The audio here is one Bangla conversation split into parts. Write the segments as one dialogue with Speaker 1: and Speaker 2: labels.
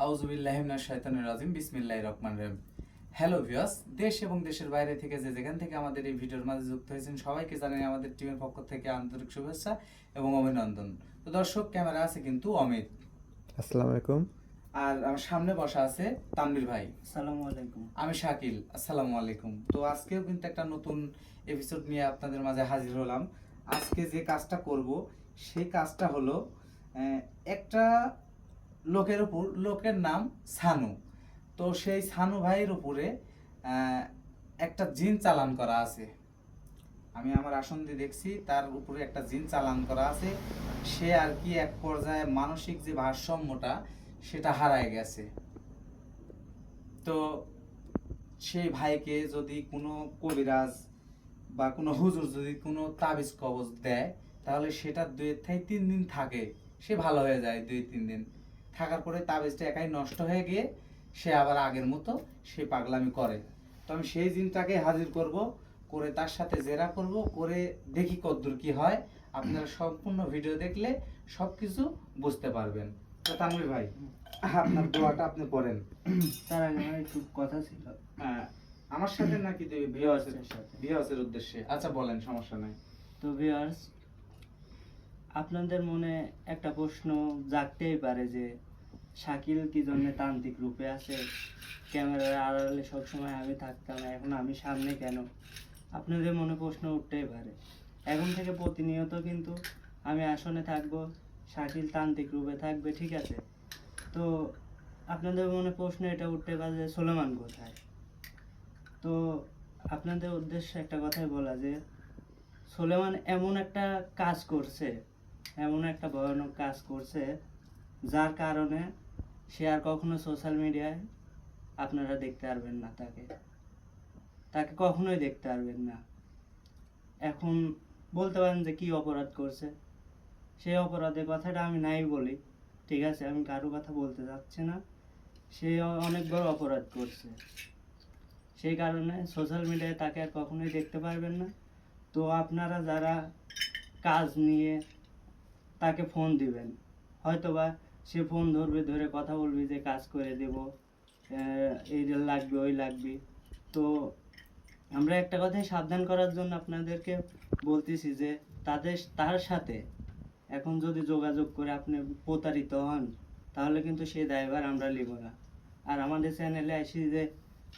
Speaker 1: আউযুবিল্লাহি মিনাশ শাইতানির রাজিম বিসমিল্লাহির রহমানির রহিম। হ্যালো ভিউয়ার্স, দেশ এবং দেশের বাইরে থেকে যে যেখান থেকে আমাদের এই ভিডিওর মাঝে যুক্ত হয়েছেন সবাইকে জানাই আমাদের টিমের পক্ষ থেকে আন্তরিক শুভেচ্ছা এবং অভিনন্দন। তো দর্শক, ক্যামেরা আছে কিন্তু অমিত,
Speaker 2: আসসালামু আলাইকুম।
Speaker 1: আর আমার সামনে বসা আছে তানভীর ভাই।
Speaker 3: আসসালামু আলাইকুম।
Speaker 1: আমি শাকিল, আসসালামু আলাইকুম। তো আজকেও কিন্তু একটা নতুন এপিসোড নিয়ে আপনাদের মাঝে হাজির হলাম। আজকে যে কাজটা করব সেই কাজটা হলো একটা লোকের নাম সানু। তো সেই সানু ভাইয়ের উপরে একটা জিন চালান করা আছে। আমি আমার আসন দিয়ে দেখছি তার উপরে একটা জিন চালান করা আছে। সে আর কি এক পর্যায়ে মানসিক যে ভারসাম্যটা সেটা হারায় গেছে। তো সেই ভাইকে যদি কোনো কবিরাজ বা কোনো হুজুর যদি কোনো তাবিজ কবজ দেয়, তাহলে সেটা 2 থেকে 3 দিন থাকে, সে ভালো হয়ে যায়। 2-3 দিন থাকার পরে তাবিজটা একাই নষ্ট হয়ে গিয়ে সে আবার আগের মতো সে পাগলামি করে। তো আমি সেই জিনটাকে হাজির করব, করে তার সাথে জেরা করব, করে দেখি কতদূর কি হয়। আপনারা সম্পূর্ণ ভিডিও দেখলে সব কিছু বুঝতে পারবেন। তো তানভীর ভাই, আপনার দোয়াটা আপনি করেন।
Speaker 3: তার আগে আমার একটু কথা ছিল।
Speaker 1: আমার সাথে নাকি ভিউয়ার্সের সাথে? ভিউয়ার্সের উদ্দেশ্যে। আচ্ছা বলেন, সমস্যা নাই।
Speaker 3: তো ভিউয়ার্স, আপনাদের মনে একটা প্রশ্ন জাগতেই পারে যে শাকিল কি জন্য তান্ত্রিক রূপে আছে, ক্যামেরার আড়ালে সবসময় আমি থাকতাম, এখন আমি সামনে কেন? আপনাদের মনে প্রশ্ন উঠতেই পারে। এখন থেকে প্রতিনিয়ত কিন্তু আমি আসনে থাকবো, শাকিল তান্ত্রিক রূপে থাকবে, ঠিক আছে? তো আপনাদের মনে প্রশ্ন এটা উঠতে পারে যে সুলেমান কোথায়? তো আপনাদের উদ্দেশ্যে একটা কথাই বলা যে সুলেমান এমন একটা কাজ করছে, এমন একটা ভয়ানক কাজ করছে, যার কারণে সে আর কখনো সোশ্যাল মিডিয়ায় আপনারা দেখতে পারবেন না। তাকে কখনোই দেখতে পারবেন না। এখন বলতে পারেন যে কি অপরাধ করছে, সেই অপরাধের কথাটা আমি নাই বলি, ঠিক আছে? আমি কারো কথা বলতে যাচ্ছি না। সে অনেক বড় অপরাধ করছে, সেই কারণে সোশ্যাল মিডিয়ায় তাকে আর কখনোই দেখতে পারবেন না। তো আপনারা যারা কাজ নিয়ে তাকে ফোন দিবেন, হয়তোবা সে ফোন ধরবে, ধরে কথা বলবে যে কাজ করে দেব, এই লাগবে ওই লাগবে। তো আমরা একটা কথাই সাবধান করার জন্য আপনাদেরকে বলতেছি যে তার সাথে এখন যদি যোগাযোগ করে আপনি প্রতারিত হন, তাহলে কিন্তু সেই দায়ভার আমরা নিব না। আর আমাদের চ্যানেলে এসে যে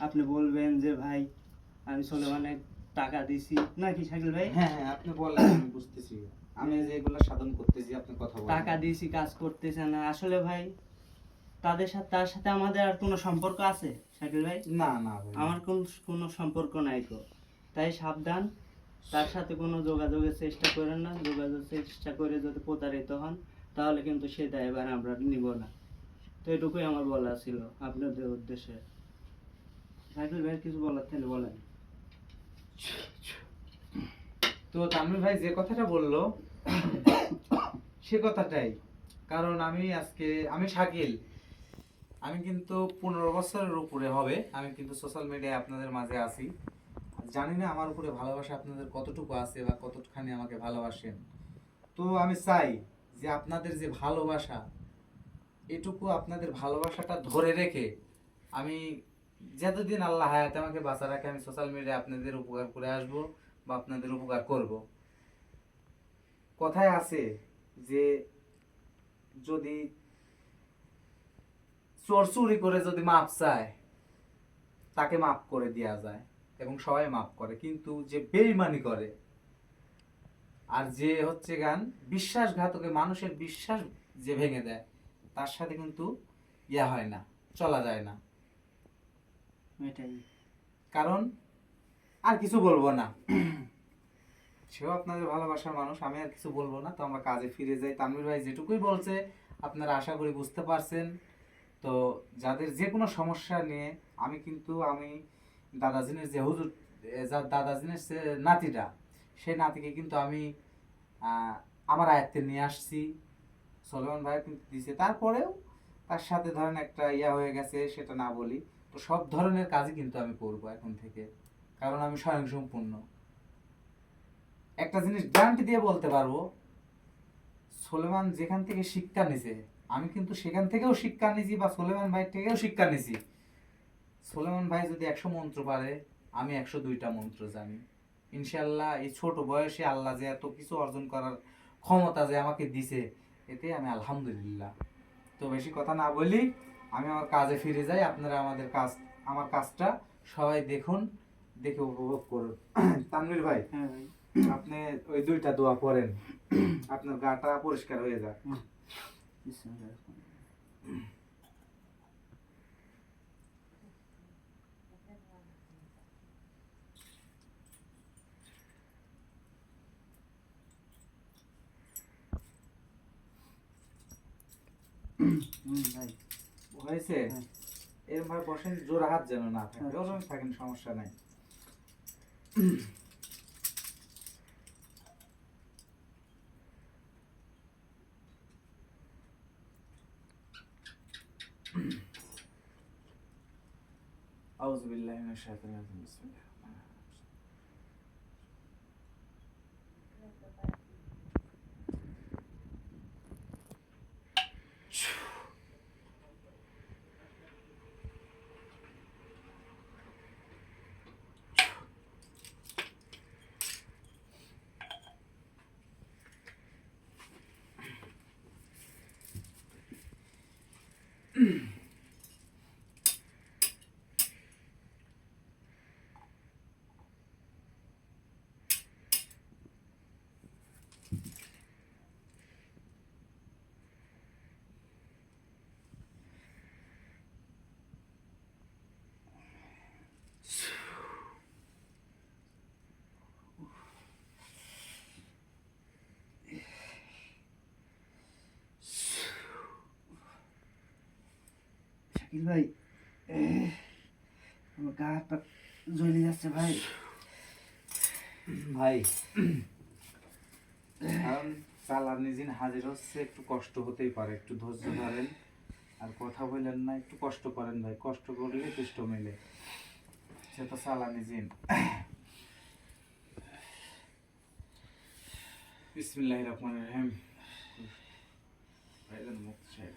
Speaker 3: আপনি বলবেন যে ভাই আমি সুলেমানের টাকা দিছি, নাকি শাকিল ভাই?
Speaker 1: হ্যাঁ হ্যাঁ, আপনি বলেন, আমি বুঝতেছি। আমি যে এগুলো সাধন করতেছি, আপনি কথা বলেন।
Speaker 3: টাকা দিয়েছি, কাজ করতেছে না। আসলে ভাই তার সাথে আমাদের আর কোনো সম্পর্ক আছে শাকিল ভাই?
Speaker 1: না না ভাই,
Speaker 3: আমার কোনো সম্পর্ক নাই। তো তাই সাবধান, তার সাথে কোনো যোগাযোগের চেষ্টা করেন না। যোগাযোগের চেষ্টা করে যদি প্রতারিত হন, তাহলে কিন্তু সে দায়ভার আমরা নিব না। তো এটুকুই আমার বলা ছিল আপনাদের উদ্দেশ্যে। শাকিল ভাই কিছু বলার থাকলে বলেন।
Speaker 1: তো তানভীর ভাই যে কথাটা বললো সে কথাটাই। কারণ আমি শাকিল, আমি কিন্তু 15 বছরের উপরে হবে আমি কিন্তু সোশ্যাল মিডিয়ায় আপনাদের মাঝে আছি। জানি না আমার উপরে ভালোবাসা আপনাদের কতটুকু আছে বা কতখানি আমাকে ভালোবাসেন। তো আমি চাই যে আপনাদের যে ভালোবাসা, এটুকু আপনাদের ভালোবাসাটা ধরে রেখে আমি যতদিন আল্লাহ হায়াতে আমাকে বাঁচা রাখে, আমি সোশ্যাল মিডিয়ায় আপনাদের উপকার করে আসব বা আপনাদের উপকার করব। কথায় আছে যে যদি চোর চুরি করে যদি মাপ চায়, তাকে মাফ করে দেওয়া যায় এবং সবাই মাফ করে। কিন্তু যে বেঈমানি করে আর যে হচ্ছে বিশ্বাসঘাতকে, মানুষের বিশ্বাস যে ভেঙে দেয়, তার সাথে কিন্তু হয় না, চলা যায় না।
Speaker 3: এটাই।
Speaker 1: কারণ আর কিছু বলবো না, সেও আপনাদের ভালোবাসার মানুষ, আমি আর কিছু বলবো না। তো আমরা কাজে ফিরে যাই। তানভীর ভাই যেটুকুই বলছে আপনারা আশা করি বুঝতে পারছেন। তো যাদের যে কোনো সমস্যা নিয়ে আমি দাদাজিনের যে হুজুর, যার দাদাজিনের যে নাতিটা, সেই নাতিকে কিন্তু আমি আমার আয়ত্তে নিয়ে আসছি। সলমান ভাই কিন্তু দিছে, তারপরেও তার সাথে ধরেন একটা হয়ে গেছে, সেটা না বলি। তো সব ধরনের কাজই কিন্তু আমি করবো এখন থেকে, কারণ আমি স্বয়ংসম্পূর্ণ। একটা জিনিস গ্যারান্টি দিয়ে বলতে পারবো, সুলেমান যেখান থেকে শিক্ষা নিছে আমি কিন্তু সেখান থেকেও শিক্ষা নিয়েছি বা সোলেমান ভাই থেকেও শিক্ষা নিয়েছি। সোলেমান ভাই যদি 100 মন্ত্র পারে, আমি 102টা মন্ত্র জানি। ইনশাআল্লাহ এই ছোট বয়সে আল্লাহ যে এত কিছু অর্জন করার ক্ষমতা যে আমাকে দিছে, এতে আমি আলহামদুলিল্লাহ। তো বেশি কথা না বলি, আমি আমার কাজে ফিরে যাই। আপনারা আমার কাজটা সবাই দেখুন, দেখে উপভোগ করুন। তানভীর ভাই,
Speaker 3: হ্যাঁ ভাই।
Speaker 1: আপনি ওই 2টা দোয়া করেন, আপনার গাটা পরিষ্কার হয়ে যাক।
Speaker 3: বিসমিল্লাহির ভাই।
Speaker 1: হয়েছে?
Speaker 3: হ্যাঁ।
Speaker 1: এরকম ভাবে বসেন, জোর হাত যেন না থাকে।
Speaker 3: আচ্ছা।
Speaker 1: ওরকম থাকেন, সমস্যা নাই। আউযু বিল্লাহি মিনাশ শাইতানির রাজিম। বিসমিল্লাহির রহমানির রহিম।
Speaker 3: শাকিল ভাই, আমার গা হাত পা জ্বলে যাচ্ছে ভাই।
Speaker 1: ভাই, কারণ চালানি জিন হাজির হচ্ছে, একটু কষ্ট হতেই পারে। একটু ধৈর্য ধরেন, আর কথা বললেন না, একটু কষ্ট করেন ভাই। কষ্ট করলে কষ্ট মেলে, সে তো চালানি জিন। বিসমিল্লাহির রহমানির রহিম। ভাইজান মুক্ত সাহেব,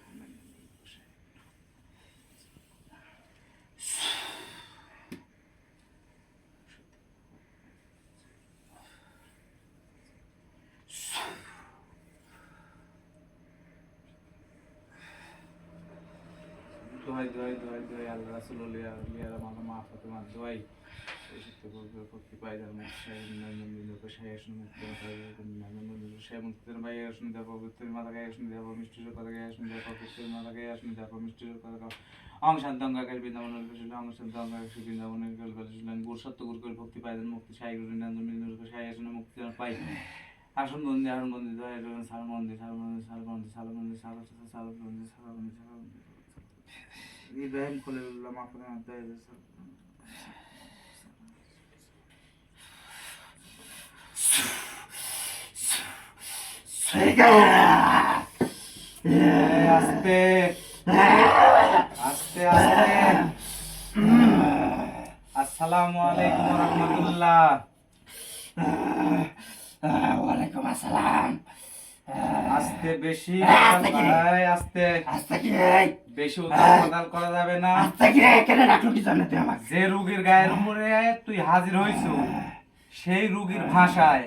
Speaker 1: দোহাই দোহাই দোহাই দোহাই আল্লাহ রাসূল লিয়ারা মালা মাফাতে মা দোহাই এই সত্য বলবে ভক্তি পাই যার মুখ সাহেব নন্দন লোক সাহেব শুনে নন্দন সাহেব মুক্তির ভাই শুনে দেব পবিত্র মাতা গায়ে শুনে দেব মিষ্টির কথা গায়ে শুনে দেব পবিত্র মাতা গায়ে শুনে দেব মিষ্টির কথা অং শান্তঙ্গা কাল বৃন্দাবনের কৃষ্ণ অং শান্তঙ্গা কৃষ্ণ বৃন্দাবনের কাল বলেছিলেন গুর সত্য গুর করে ভক্তি পাই যার মুক্তি সাহেব নন্দন লোক সাহেব শুনে মুক্তি পাই আসন বন্দি আরন বন্দি দোহাই সাল মন্দির সাল মন্দির সাল মন্দির সাল মন্দির সাল সাল মন্দির সাল মন্দির সাল মন্দির ইব্রাহিম খলিলুল্লাহ মাফুনা আদায় আস্তে আস্তে আস্তে। আসসালামু আলাইকুম ওয়া রাহমাতুল্লাহ।
Speaker 3: ওয়ালাইকুম আসসালাম।
Speaker 1: আস্তে, বেশি
Speaker 3: আস্তে কি?
Speaker 1: ভাই, আস্তে।
Speaker 3: আস্তে কি রে?
Speaker 1: বেশি উতাল করা যাবে না।
Speaker 3: আস্তে কি রে? কেন রাখলো কি জানো তুই আমাকে?
Speaker 1: যে রোগীর গায়ের উপরে তুই হাজির হইছো, সেই রোগীর ভাষায়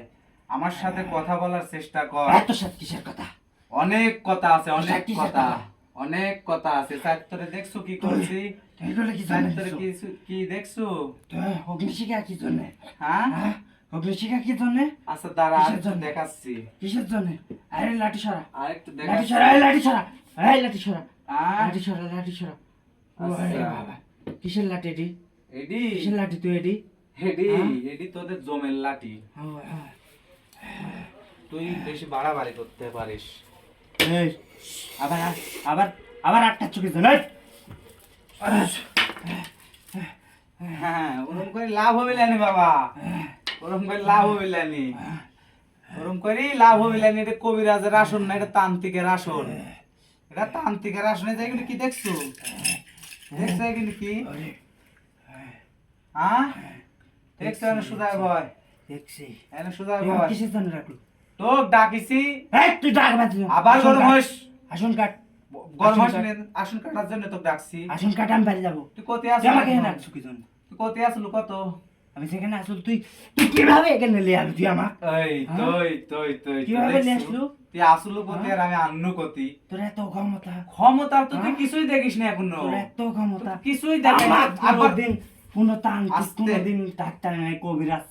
Speaker 1: আমার সাথে কথা বলার চেষ্টা কর।
Speaker 3: এত সাত কিসের কথা?
Speaker 1: অনেক কথা আছে, অনেক
Speaker 3: কিসের
Speaker 1: কথা,
Speaker 3: কথা?
Speaker 1: অনেক কথা আছে। চারতরে দেখছো কি করছি?
Speaker 3: তুই এগুলো কি জানিস?
Speaker 1: চারতরে কি দেখছো?
Speaker 3: তুই অগ্নিশিখা কি জন্য?
Speaker 1: হ্যাঁ,
Speaker 3: অগ্নিশিখা কি জন্য?
Speaker 1: আচ্ছা দাঁড়া,
Speaker 3: কিসের
Speaker 1: আরেকটু
Speaker 3: জন্য?
Speaker 1: দেখাচ্ছি,
Speaker 3: কিসের জন্য? আরে লাঠি সরা,
Speaker 1: আরেকটু
Speaker 3: লাঠি
Speaker 1: দেখাচ্ছি।
Speaker 3: সরা, এই লাঠি সরা, এই লাঠি সরা,
Speaker 1: আহ,
Speaker 3: লাঠি সরা, লাঠি সরা।
Speaker 1: আচ্ছা।
Speaker 3: ওরে বাবা, কিসের লাঠি এডি?
Speaker 1: এডি
Speaker 3: কিসের লাঠি তুই এডি?
Speaker 1: এডি
Speaker 3: হ্যাঁ?
Speaker 1: এডি তোদের জমের লাঠি।
Speaker 3: ও, হ্যাঁ।
Speaker 1: তুই বেশি বাড়াবাড়ি করতে পারিস।
Speaker 3: এই, আবার আবার আবার আটটা চুকি জন্য।
Speaker 1: হ্যাঁ, ওরম করে লাভ হবে না বাবা, ওরম করে লাভ হবে না, ওরম করে লাভ হবে না। এটা কবিরাজের আসন না, এটা তান্ত্রিকের আসন। এটা তান্ত্রিকের আসনে যাই কিন্তু কি দেখছো? দেখছো কিন্তু কি? হ্যাঁ, দেখছো এনে সুদায় ভয়,
Speaker 3: দেখছি।
Speaker 1: এনে সুদায়
Speaker 3: তুই
Speaker 1: ভয়।
Speaker 3: কিসের জন্য রাখলো?
Speaker 1: তোক ডাকিছি,
Speaker 3: এই তুই ডাক বাদ দিলি।
Speaker 1: আবার
Speaker 3: আসন
Speaker 1: গরম
Speaker 3: কাট,
Speaker 1: হইস।
Speaker 3: আসন কাট,
Speaker 1: গরম
Speaker 3: আসন
Speaker 1: হাসি আসন কাটার জন্য তো ডাকছি।
Speaker 3: আসন কাটা আমি বাড়ি যাবো।
Speaker 1: তুই কোথায়
Speaker 3: তুই
Speaker 1: আসলি
Speaker 3: আমাকে
Speaker 1: এখন?
Speaker 3: এখানে রাখছো কি জন্য?
Speaker 1: তুই কোথায় আসলু কত?
Speaker 3: আমি সেখানে আসল তুই তুই কিভাবে এখানে নিয়ে আসলি তুই আমার?
Speaker 1: এই
Speaker 3: হ্যাঁ?
Speaker 1: তুই
Speaker 3: কিভাবে নিয়ে
Speaker 1: দেখছু?
Speaker 3: আসলু?
Speaker 1: তুই আসলু কোথায় আর আমি আন্নু কতি?
Speaker 3: তোর এত ক্ষমতা,
Speaker 1: ক্ষমতা তো তুই
Speaker 3: হ্যাঁ?
Speaker 1: কিছুই দেখিস না এখনো।
Speaker 3: তোর এত ক্ষমতা,
Speaker 1: তুই কিছুই দেখিস না।
Speaker 3: আমার
Speaker 1: আবার
Speaker 3: কোনোদিন কোনো তান্ত্রিক,
Speaker 1: আস্তে।
Speaker 3: কোনোদিন ডাক্তার নাই, কবিরাজ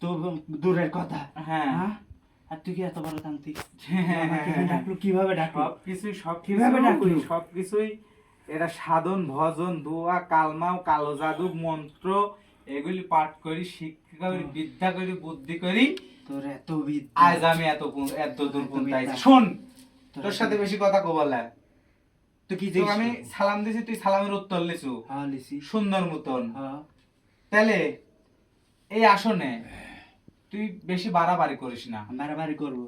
Speaker 3: তো দূরের কথা।
Speaker 1: হ্যাঁ।
Speaker 3: হ্যাঁ? আর তুই কি এত বড় তান্ত্রিক?
Speaker 1: হ্যাঁ,
Speaker 3: আমাকে এখানে ডাকলো কিভাবে ডাকলো?
Speaker 1: কিভাবে
Speaker 3: ডাকলো?
Speaker 1: সবকিছুই এটা সাধন ভজন দোয়া কালমাও কালো জাদু মন্ত্র এগুলি পাঠ করি শিক্ষা করি বিদ্যা করি বুদ্ধি করি
Speaker 3: তোর এত বিদ্যা,
Speaker 1: আজ আমি এত দূর
Speaker 3: এত
Speaker 1: পৌঁছাইছি।
Speaker 3: বিদ্যা।
Speaker 1: শোন,
Speaker 3: তোর
Speaker 1: তোর
Speaker 3: এত
Speaker 1: সাথে বেশি কথা কবলে
Speaker 3: তুই কি
Speaker 1: তোকে
Speaker 3: দেখিস?
Speaker 1: আমি সালাম দিছি, তুই সালামের উত্তর লিছু
Speaker 3: হ্যাঁ লিসি।
Speaker 1: সুন্দর মতন।
Speaker 3: হ্যাঁ
Speaker 1: তাহলে এই আসনে তুই বেশি বাড়াবাড়ি করিস না।
Speaker 3: বাড়াবাড়ি করবো।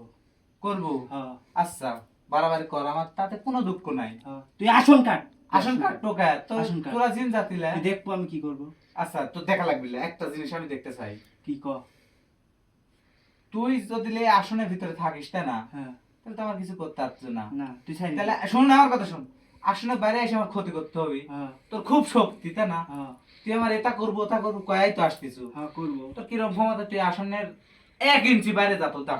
Speaker 1: করবো?
Speaker 3: হ্যাঁ
Speaker 1: আচ্ছা, বাড়াবাড়ি কর, আমার তাতে কোনো দুঃখ নাই।
Speaker 3: হ্যাঁ তুই আসন কাট।
Speaker 1: আসন কাট টোকা তো
Speaker 3: আসন কাট।
Speaker 1: তোরা জিন জাতিলে।
Speaker 3: তুই দেখবো আমি কি করবো।
Speaker 1: আচ্ছা, তো দেখা লাগবে না। একটা জিনিস আমি দেখতে চাই,
Speaker 3: কি ক?
Speaker 1: তুই যদি এই আসনের ভিতরে থাকিস তাই না,
Speaker 3: হ্যাঁ
Speaker 1: তাহলে তো আমার কিছু করতে পারছো না।
Speaker 3: না তুই চাই
Speaker 1: তাহলে শোন না, আমার কথা শোন। আসনের বাইরে এসে আমার ক্ষতি করতে হবে।
Speaker 3: হ্যাঁ
Speaker 1: তোর খুব শক্তি তাই না,
Speaker 3: হ্যাঁ
Speaker 1: তুই আমার এটা করবো ওটা করবো কয়াই তো আসতেছু।
Speaker 3: হ্যাঁ করবো।
Speaker 1: তোর কিরকম ক্ষমতা, তুই আসনের 1 ইঞ্চি বাইরে যা, তো যা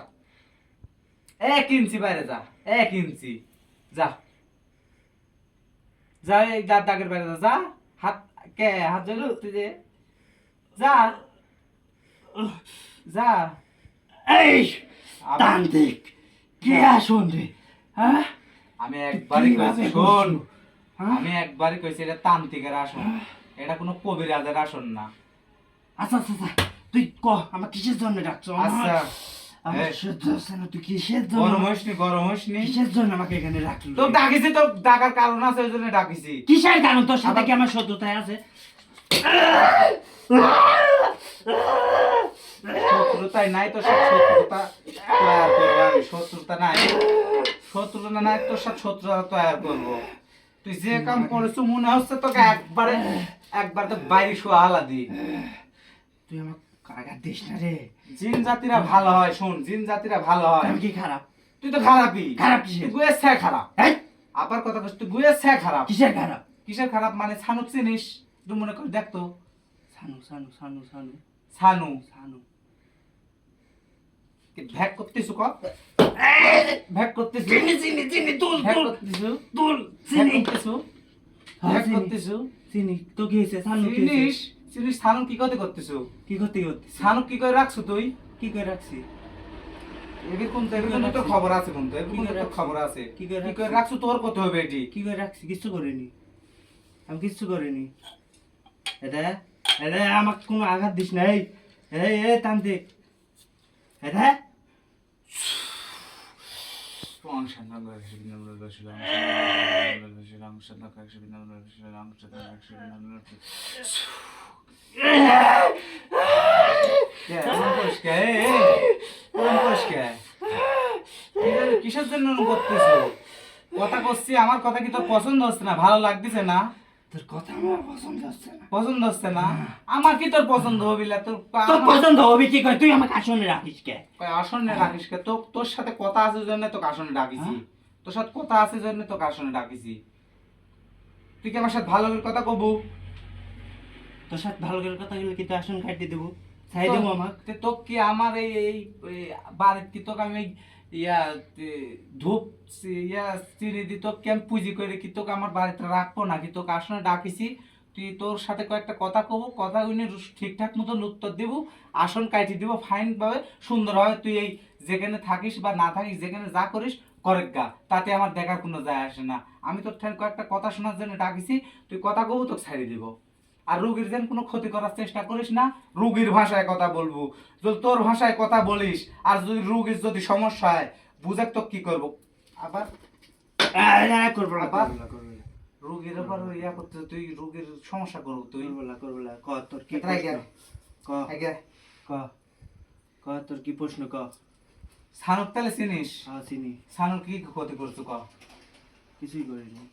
Speaker 1: 1 ইঞ্চি বাইরে যা, 1 ইঞ্চি যা যা, এই যা দাগের বাইরে যা, যা হাত হাত ধরল তুই যে যা যা।
Speaker 3: এই
Speaker 1: আমি-
Speaker 3: তান্ত্রিক কে আসন রে? হ্যাঁ
Speaker 1: আমি একবারই
Speaker 3: কিভাবে
Speaker 1: কইছি, শোন,
Speaker 3: করছো? হ্যাঁ?
Speaker 1: আমি একবারই কইছি এটা তান্ত্রিকের আসন, এটা কোনো কবিরাজের আসন না।
Speaker 3: আচ্ছা আচ্ছা আচ্ছা, তুই ক আমার কিসের জন্য ডাকছো?
Speaker 1: আচ্ছা,
Speaker 3: আমার
Speaker 1: এই,
Speaker 3: সহ্য হচ্ছে না, তুই কিসের জন্য
Speaker 1: গরম হইসনি, গরম হইসনি।
Speaker 3: কিসের জন্য আমাকে এখানে রাখলি?
Speaker 1: তো ডাকিছি, তো ডাকার কারণ আছে, ওই জন্য ডাকিছি।
Speaker 3: কিসের কারণ? তোর সাথে কি আমার শত্রুতায় আছে?
Speaker 1: শত্রুতাই নাই তোর সাথে, শত্রুতা তৈরি করবো আমি। শত্রুতা নাই, শত্রুতা নাই তোর সাথে শত্রুতা তৈরি করবো। তুই যে কাম করেছো মনে হচ্ছে তোকে একবার তো বাইরে শোয়া হালা দি।
Speaker 3: তুই আমার আঘাত দিস না রে।
Speaker 1: জিন জাতিরা ভালো হয়, শোন, জিন জাতিরা ভালো হয়।
Speaker 3: আমি কি খারাপ?
Speaker 1: তুই তো খারাপই।
Speaker 3: খারাপ কিসের?
Speaker 1: তুই গুয়ের ছ্যা খারাপ।
Speaker 3: এই,
Speaker 1: আবার কথা কইছিস, তুই গুয়ের ছ্যা খারাপ।
Speaker 3: কিসের খারাপ?
Speaker 1: কিসের খারাপ মানে? ছানুক চিনিস? তুই মনে কর দেখতো
Speaker 3: সানু সানু সানু সানু
Speaker 1: ছানু
Speaker 3: সানু
Speaker 1: ভ্যাক করতেছু ক ভ্যাক করতেছু
Speaker 3: চিনি চিনি চিনি তুল
Speaker 1: ভ্যাক
Speaker 3: তুল
Speaker 1: করতেছু
Speaker 3: তুল
Speaker 1: ভ্যাক
Speaker 3: চিনি
Speaker 1: করতেছু
Speaker 3: হ্যাঁ,
Speaker 1: ভ্যাক
Speaker 3: চিনি।
Speaker 1: করতেছু
Speaker 3: চিনি তো কি হয়েছে? সানু কি হয়েছে?
Speaker 1: চিনিস চিনিস ছানু কি করতে করতেছু?
Speaker 3: কি করতে করতে
Speaker 1: ছানু কি করে রাখছু তুই?
Speaker 3: কি করে রাখছি?
Speaker 1: এবির কোন তো খবর আছে, কোন তো এবির কোন তো খবর আছে।
Speaker 3: কি করে
Speaker 1: কি করে রাখছু তোর কত হবে এটি?
Speaker 3: কি করে রাখছি? কিচ্ছু করিনি, আমি কিচ্ছু করিনি। এটা এটা আমাকে কোনো আঘাত দিস না। এই এই এই তান্ত্রিক, এটা
Speaker 1: কিসের জন্য করতেছো? কথা করছি, আমার কথা কি তোর পছন্দ হচ্ছে না? ভালো লাগতেছে না?
Speaker 3: তোর কথা আমার পছন্দ হচ্ছে না।
Speaker 1: পছন্দ হচ্ছে না? আমার কি তোর পছন্দ হবি না? তোর
Speaker 3: তোর পছন্দ হবে কি করে? তুই আমাকে আসনে রাখিস কে?
Speaker 1: আসনে রাখিস কে? তোর সাথে কথা আছে জন্য তোকে আসনে ডাকিছি। তোর সাথে কথা আছে জন্য তোকে আসনে ডাকিছি। তুই কি আমার সাথে ভালো করে কথা কবু?
Speaker 3: তোর সাথে ভালো করে কথা বলে কি তুই আসন কাটিয়ে দেবো? ছাই দেবো আমাকে?
Speaker 1: তোকে কি আমার এই বাড়িতে কি তোকে আমি ইয়া ধূপ ইয়া চিনি দি তোকে আমি পুঁজি করে কি তোকে আমার বাড়িতে রাখবো নাকি? তোকে আসনে ডাকিছি, তুই তোর সাথে কয়েকটা কথা কব, কথা উনি ঠিকঠাক মতন উত্তর দিব, আসন কাটিয়ে দিব ফাইন ভাবে সুন্দরভাবে। তুই এই যেখানে থাকিস বা না থাকিস, যেখানে যা করিস করেক গা, তাতে আমার দেখার কোনো যায় আসে না। আমি তোর ঠান কয়েকটা কথা শোনার জন্য ডাকিছি, তুই কথা কব, তোকে ছাড়িয়ে দিব। আর রুগীর যেন কোনো ক্ষতি করার চেষ্টা করিস না। রুগীর ভাষায় কথা বলবো, যদি তোর ভাষায় কথা বলিস আর যদি রুগীর যদি সমস্যা হয় বুঝাক তো কি করবো? আবার
Speaker 3: করবো না,
Speaker 1: আবার?
Speaker 3: করবো না, করবো না,
Speaker 1: রুগীর উপর ইয়া করতে তুই রুগীর সমস্যা করবো তুই।
Speaker 3: করবো না, করবো না। ক তোর কি
Speaker 1: এটাই
Speaker 3: প্রশ্ন?
Speaker 1: গে।
Speaker 3: ক
Speaker 1: আগে
Speaker 3: ক ক তোর কি প্রশ্ন? ক।
Speaker 1: সানুক তাহলে চিনিস?
Speaker 3: হ্যাঁ চিনি।
Speaker 1: সানুক কি ক্ষতি করছো ক?
Speaker 3: কিছুই করিনি।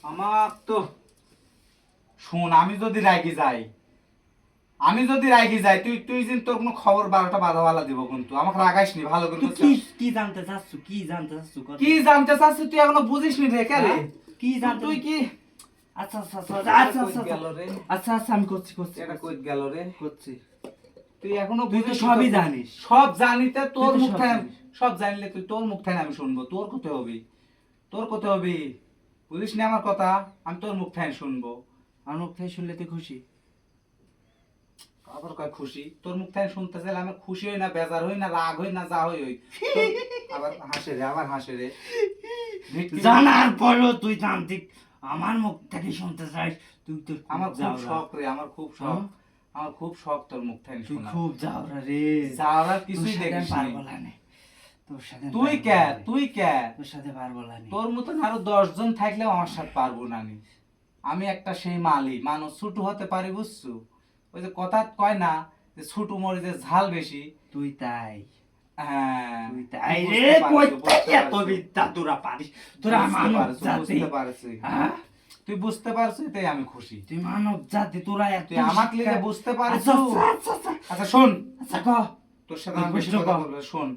Speaker 1: আমার তো শোন, আমি যদি রাগি যাই, আমি যদি রাগি যাই তুই তুই যেন তোর কোনো খবর 12টা বাধাওয়ালা দিব কিন্তু আমাকে রাগাইস নি ভালো করে
Speaker 3: তুই
Speaker 1: বুঝছিস?
Speaker 3: কি জানতে চাচ্ছ, কি জানতে চাচ্ছ কথা?
Speaker 1: কি জানতে চাচ্ছিস তুই এখনো বুঝিস নি রে কে রে?
Speaker 3: হ্যাঁ? কি জানতে
Speaker 1: তুই কি
Speaker 3: আচ্ছা আচ্ছা আচ্ছা
Speaker 1: এটা
Speaker 3: আচ্ছা
Speaker 1: কই
Speaker 3: আচ্ছা
Speaker 1: গেল রে?
Speaker 3: আচ্ছা আচ্ছা আমি করছি করছি
Speaker 1: এটা কই গেল রে?
Speaker 3: করছি।
Speaker 1: তুই এখনো
Speaker 3: তুই তো
Speaker 1: বুঝিস নি
Speaker 3: সবই
Speaker 1: তো?
Speaker 3: জানিস।
Speaker 1: সব জানিতে তোর
Speaker 3: তুই তো
Speaker 1: মুখ
Speaker 3: সব
Speaker 1: থেকে
Speaker 3: জানিস।
Speaker 1: সব জানলে তুই তোর মুখ থেকে আমি শুনবো, তোর কোথায় হবি, তোর কোথায় হবি, বুঝিস না আমার কথা? আমি তোর মুখ থেকে শুনবো।
Speaker 3: আমার মুখ থেকে শুনলে তুই খুশি?
Speaker 1: আবার কয় খুশি? তোর মুখ থেকে শুনতে চাইলে আমি খুশি হই না, বেজার হই না, রাগ হই না, যা হই হই। তোর- আবার হাসে রে, আবার হাসে রে। ভিটকি-
Speaker 3: জানার পরও তুই তান্ত্রিক আমার মুখ থেকে শুনতে চাস? তুই তো
Speaker 1: আমার খুব
Speaker 3: যাওরা।
Speaker 1: শখ রে, আমার খুব শখ,
Speaker 3: হ্যাঁ?
Speaker 1: আমার খুব শখ তোর মুখ থেকে
Speaker 3: তুই
Speaker 1: শোনা।
Speaker 3: খুব যাওরা রে।
Speaker 1: যাওয়ার
Speaker 3: তোর
Speaker 1: কিছুই
Speaker 3: সাথে
Speaker 1: দেখিস
Speaker 3: আমি পারবো
Speaker 1: নি।
Speaker 3: না নে। তোর সাথে
Speaker 1: তুই
Speaker 3: আমি
Speaker 1: কে,
Speaker 3: পারবো না নে।
Speaker 1: তুই কে?
Speaker 3: তোর সাথে পারবো না নে।
Speaker 1: তোর মতন আরো 10 জন থাকলেও আমার সাথে পারবো না নি। আমি একটা সেই মালি মানুষ, ছোট হতে পারি বুঝছো? ওই যে কথা কয় না যে ছোট মরিচের ঝাল বেশি।
Speaker 3: তুই তাই।
Speaker 1: হ্যাঁ,
Speaker 3: তুই তাই
Speaker 1: তুই
Speaker 3: রে।
Speaker 1: বুঝতে
Speaker 3: কই
Speaker 1: পারছো, বুঝতে
Speaker 3: থেকে এত
Speaker 1: পারছো।
Speaker 3: বিদ্যা তোরা পারিস? তোরা
Speaker 1: বুঝতে
Speaker 3: মানব
Speaker 1: পারছো,
Speaker 3: জাতি।
Speaker 1: বুঝতে পারছি।
Speaker 3: হ্যাঁ?
Speaker 1: তুই বুঝতে পারছো, তাই আমি খুশি।
Speaker 3: তুই মানব জাতি, তোরা এত
Speaker 1: তুই আমাকে লিগে
Speaker 3: শিক্ষা-
Speaker 1: বুঝতে
Speaker 3: আচ্ছা
Speaker 1: পারছো।
Speaker 3: আচ্ছা আচ্ছা আচ্ছা
Speaker 1: আচ্ছা শোন,
Speaker 3: আচ্ছা ক।
Speaker 1: তোর সাথে
Speaker 3: তুই
Speaker 1: আমি বেশি
Speaker 3: বুঝছো
Speaker 1: কথা
Speaker 3: ক?
Speaker 1: বলবো না। শোন,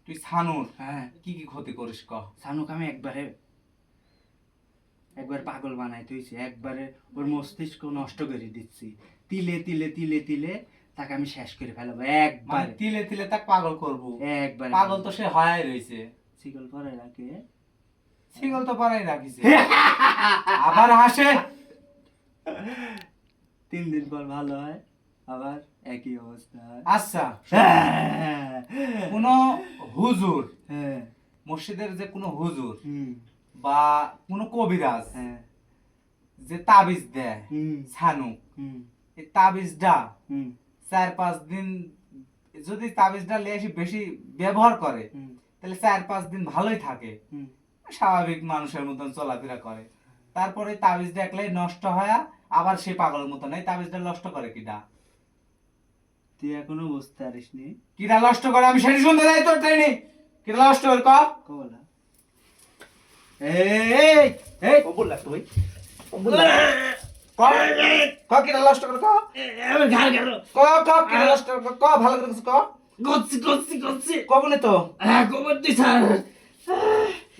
Speaker 1: তুই ছানুর
Speaker 3: হ্যাঁ,
Speaker 1: কি কি ক্ষতি করিস ক?
Speaker 3: সানুক আমি একবারে পাগল বানাই তুইছি, একবারে ওর মস্তিষ্ক নষ্ট করে দিচ্ছি। তিলে তিলে তিলে তিলে তাকে আমি শেষ করে ফেলাবো
Speaker 1: মানে
Speaker 3: একবারে।
Speaker 1: তিলে তিলে তাক পাগল করবো?
Speaker 3: একবারে
Speaker 1: পাগল তো সে হয় রয়েছে,
Speaker 3: শিকল পরে রাখে।
Speaker 1: সিগল তো পারাই রাখিছে। আবার হাসে।
Speaker 3: 3 দিন পর ভালো হয়, আবার একই অবস্থা হয়।
Speaker 1: আচ্ছা,
Speaker 3: হ্যাঁ,
Speaker 1: কোন হুজুর,
Speaker 3: হ্যাঁ,
Speaker 1: মসজিদের যে কোনো হুজুর
Speaker 3: হুম,
Speaker 1: বা কোনো কবিরাজ
Speaker 3: হ্যাঁ,
Speaker 1: যে তাবিজ দেয়
Speaker 3: হুম,
Speaker 1: ছানু,
Speaker 3: হুম,
Speaker 1: এই তাবিজটা
Speaker 3: হুম,
Speaker 1: 4-5 দিন যদি তাবিজটা নিয়ে এসে বেশি ব্যবহার করে
Speaker 3: হুম,
Speaker 1: তাহলে 4-5 দিন ভালোই থাকে,
Speaker 3: হুম।
Speaker 1: স্বাভাবিক মানুষের মতন চলাফেরা করে। তারপরে তাবিজটা একলাই নষ্ট হয়, আবার সে পাগলের মতন। এই তাবিজটা নষ্ট করে কিডা?
Speaker 3: তুই এখনো বুঝতে পারিসনি?
Speaker 1: কিডা নষ্ট করে আমি সেটা শুনতে যাই তোর ট্রেনে। কিডা নষ্ট করে ক?
Speaker 3: কবলা
Speaker 1: এই এই কবুল তুই কবুল ক ক কিডা নষ্ট করে ক?
Speaker 3: আমি ঘাড় গেল।
Speaker 1: ক ক কিডা নষ্ট করে ক? ভালো করে কিছু ক।
Speaker 3: করছি করছি করছি।
Speaker 1: কবনে তো
Speaker 3: হ্যাঁ, খবর তুই স্যার।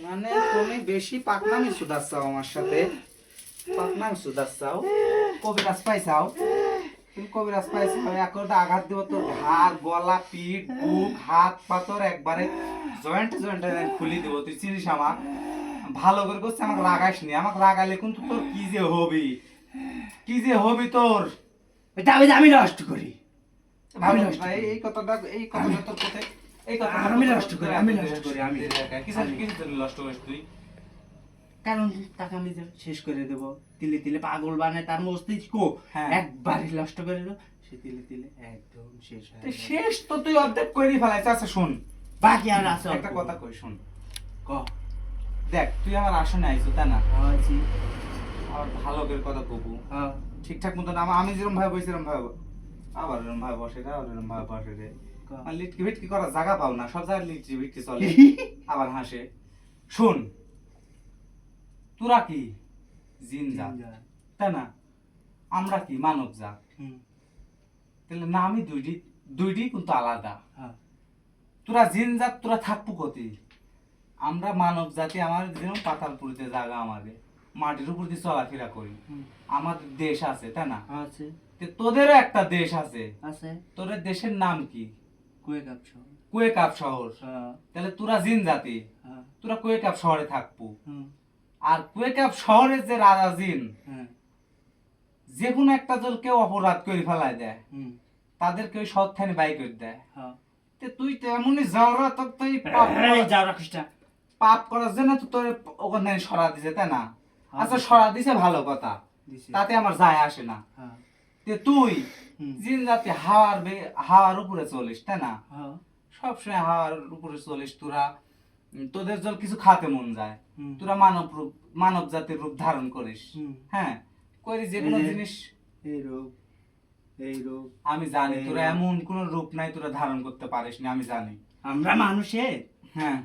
Speaker 1: মানে তুমি বেশি পাকনামি সুদাচ্ছাও আমার সাথে, পাকনামি সুদাচ্ছাও। কবিরাজ পাইছাও, তুমি কবিরাজ পাইছাও, একটা আঘাত দিব তোর ঘাড়, গলা, পিঠ, বুক, হাত পাতর একবারে জয়েন্টে জয়েন্টে খুলি দিব। তুই চিনিস আমাক? ভালো করে করছিস, আমাকে রাগাইস নি। আমাকে রাগাইলে কিন্তু তোর কি যে হবি, কি যে হবি তোর।
Speaker 3: এটা আমি নষ্ট করি।
Speaker 1: ভালো
Speaker 3: আমি নষ্ট
Speaker 1: ভাই,
Speaker 3: করি।
Speaker 1: এই কথাটা তোর কোথায়? এই কথাটা
Speaker 3: আমি
Speaker 1: তোর
Speaker 3: নষ্ট করি,
Speaker 1: কোথায়?
Speaker 3: আমি নষ্ট করি, আমি।
Speaker 1: কিসের জন্য নষ্ট করিস তুই?
Speaker 3: কারণ তাকে আমি যে শেষ করে দেবো, তিলে তিলে পাগল বানায় তার মস্তিষ্ক
Speaker 1: হ্যাঁ।
Speaker 3: একবারে নষ্ট করে দেবো, সে তিলে তিলে একদম শেষ হয়ে
Speaker 1: তো
Speaker 3: যাবে।
Speaker 1: শেষ তো তুই অর্ধেক করে ফেলাইছ। আচ্ছা শোন,
Speaker 3: বাকি আর আছে
Speaker 1: একটা কথা কই শোন।
Speaker 3: ক।
Speaker 1: দেখ তুই আমার আসনে আইছো তাই না?
Speaker 3: আছি।
Speaker 1: আর ভালো করে কথা কবু
Speaker 3: হ্যাঁ,
Speaker 1: ঠিকঠাক মতন আমি যেরকম ভাবে বসে এরকম ভাবে আবার এরকম ভাবে বসে রে, আবার এরকম ভাবে বসে রে।
Speaker 3: ক।
Speaker 1: আর লিটকি ভিটকি করার জায়গা পাও না, সব জায়গায় লিটকি ভিটকি চলে। আবার হাসে। শোন, তোরা কি জিন জাত তাই না? আমরা কি মানব জাত।
Speaker 3: হুম,
Speaker 1: তাহলে না আমি দুইটি কিন্তু আলাদা।
Speaker 3: হ্যাঁ,
Speaker 1: তোরা জিন জাত, তোরা থাকবো কতি। আমরা মানব জাতি, আমার যেমন পাতালপুরিতে জায়গা, আমাদের মাটির উপর দিয়ে চলাফেরা করি।
Speaker 3: হুম,
Speaker 1: আমাদের দেশ আছে তাই না?
Speaker 3: আছে
Speaker 1: তো তোদেরও একটা দেশ আছে।
Speaker 3: আছে
Speaker 1: তোদের দেশের নাম কি?
Speaker 3: কুয়েকাপ শহর।
Speaker 1: কুয়েকাপ শহর।
Speaker 3: হ্যাঁ,
Speaker 1: তাহলে তোরা জিন জাতি,
Speaker 3: হ্যাঁ,
Speaker 1: তোরা কুয়েকাপ শহরে থাকবো।
Speaker 3: হুম,
Speaker 1: আর কুয়েকাপ শহরের যে রাজা জিন,
Speaker 3: হ্যাঁ,
Speaker 1: যে কোনো একটা জল কেউ অপরাধ করে ফেলায় দেয়,
Speaker 3: হুম,
Speaker 1: তাদেরকে ওই সৎখানে বাই করে দেয়।
Speaker 3: হ্যাঁ।
Speaker 1: তে তুই তো এমনই যাওরা, তোর তো এই
Speaker 3: যাও রাখিস না।
Speaker 1: পাপ করার জন্য তো তোর ওখানে সরা দিছে তাই না? আচ্ছা সরা দিছে ভালো কথা,
Speaker 3: দিছি।
Speaker 1: তাতে আমার যায় আসে না।
Speaker 3: হ্যাঁ,
Speaker 1: তে তুই
Speaker 3: হুম,
Speaker 1: জিন জাতি হাওয়ার উপরে চলিস তাই না?
Speaker 3: হ্যাঁ,
Speaker 1: সবসময় হাওয়ার উপরে চলিস তোরা। তোদের জল কিছু খাতে মন যায়,
Speaker 3: হুম,
Speaker 1: তোরা মানব জাতির রূপ ধারণ করিস।
Speaker 3: হুম।
Speaker 1: হ্যাঁ, করি যে কোনো
Speaker 3: এই যে-
Speaker 1: জিনিস।
Speaker 3: এই রোগ, এই রোগ।
Speaker 1: আমি জানি
Speaker 3: এই
Speaker 1: তোরা
Speaker 3: রূপ।
Speaker 1: এমন কোন রূপ নাই তোরা ধারণ করতে পারিস না, আমি জানি।
Speaker 3: আমরা মানুষের
Speaker 1: হ্যাঁ,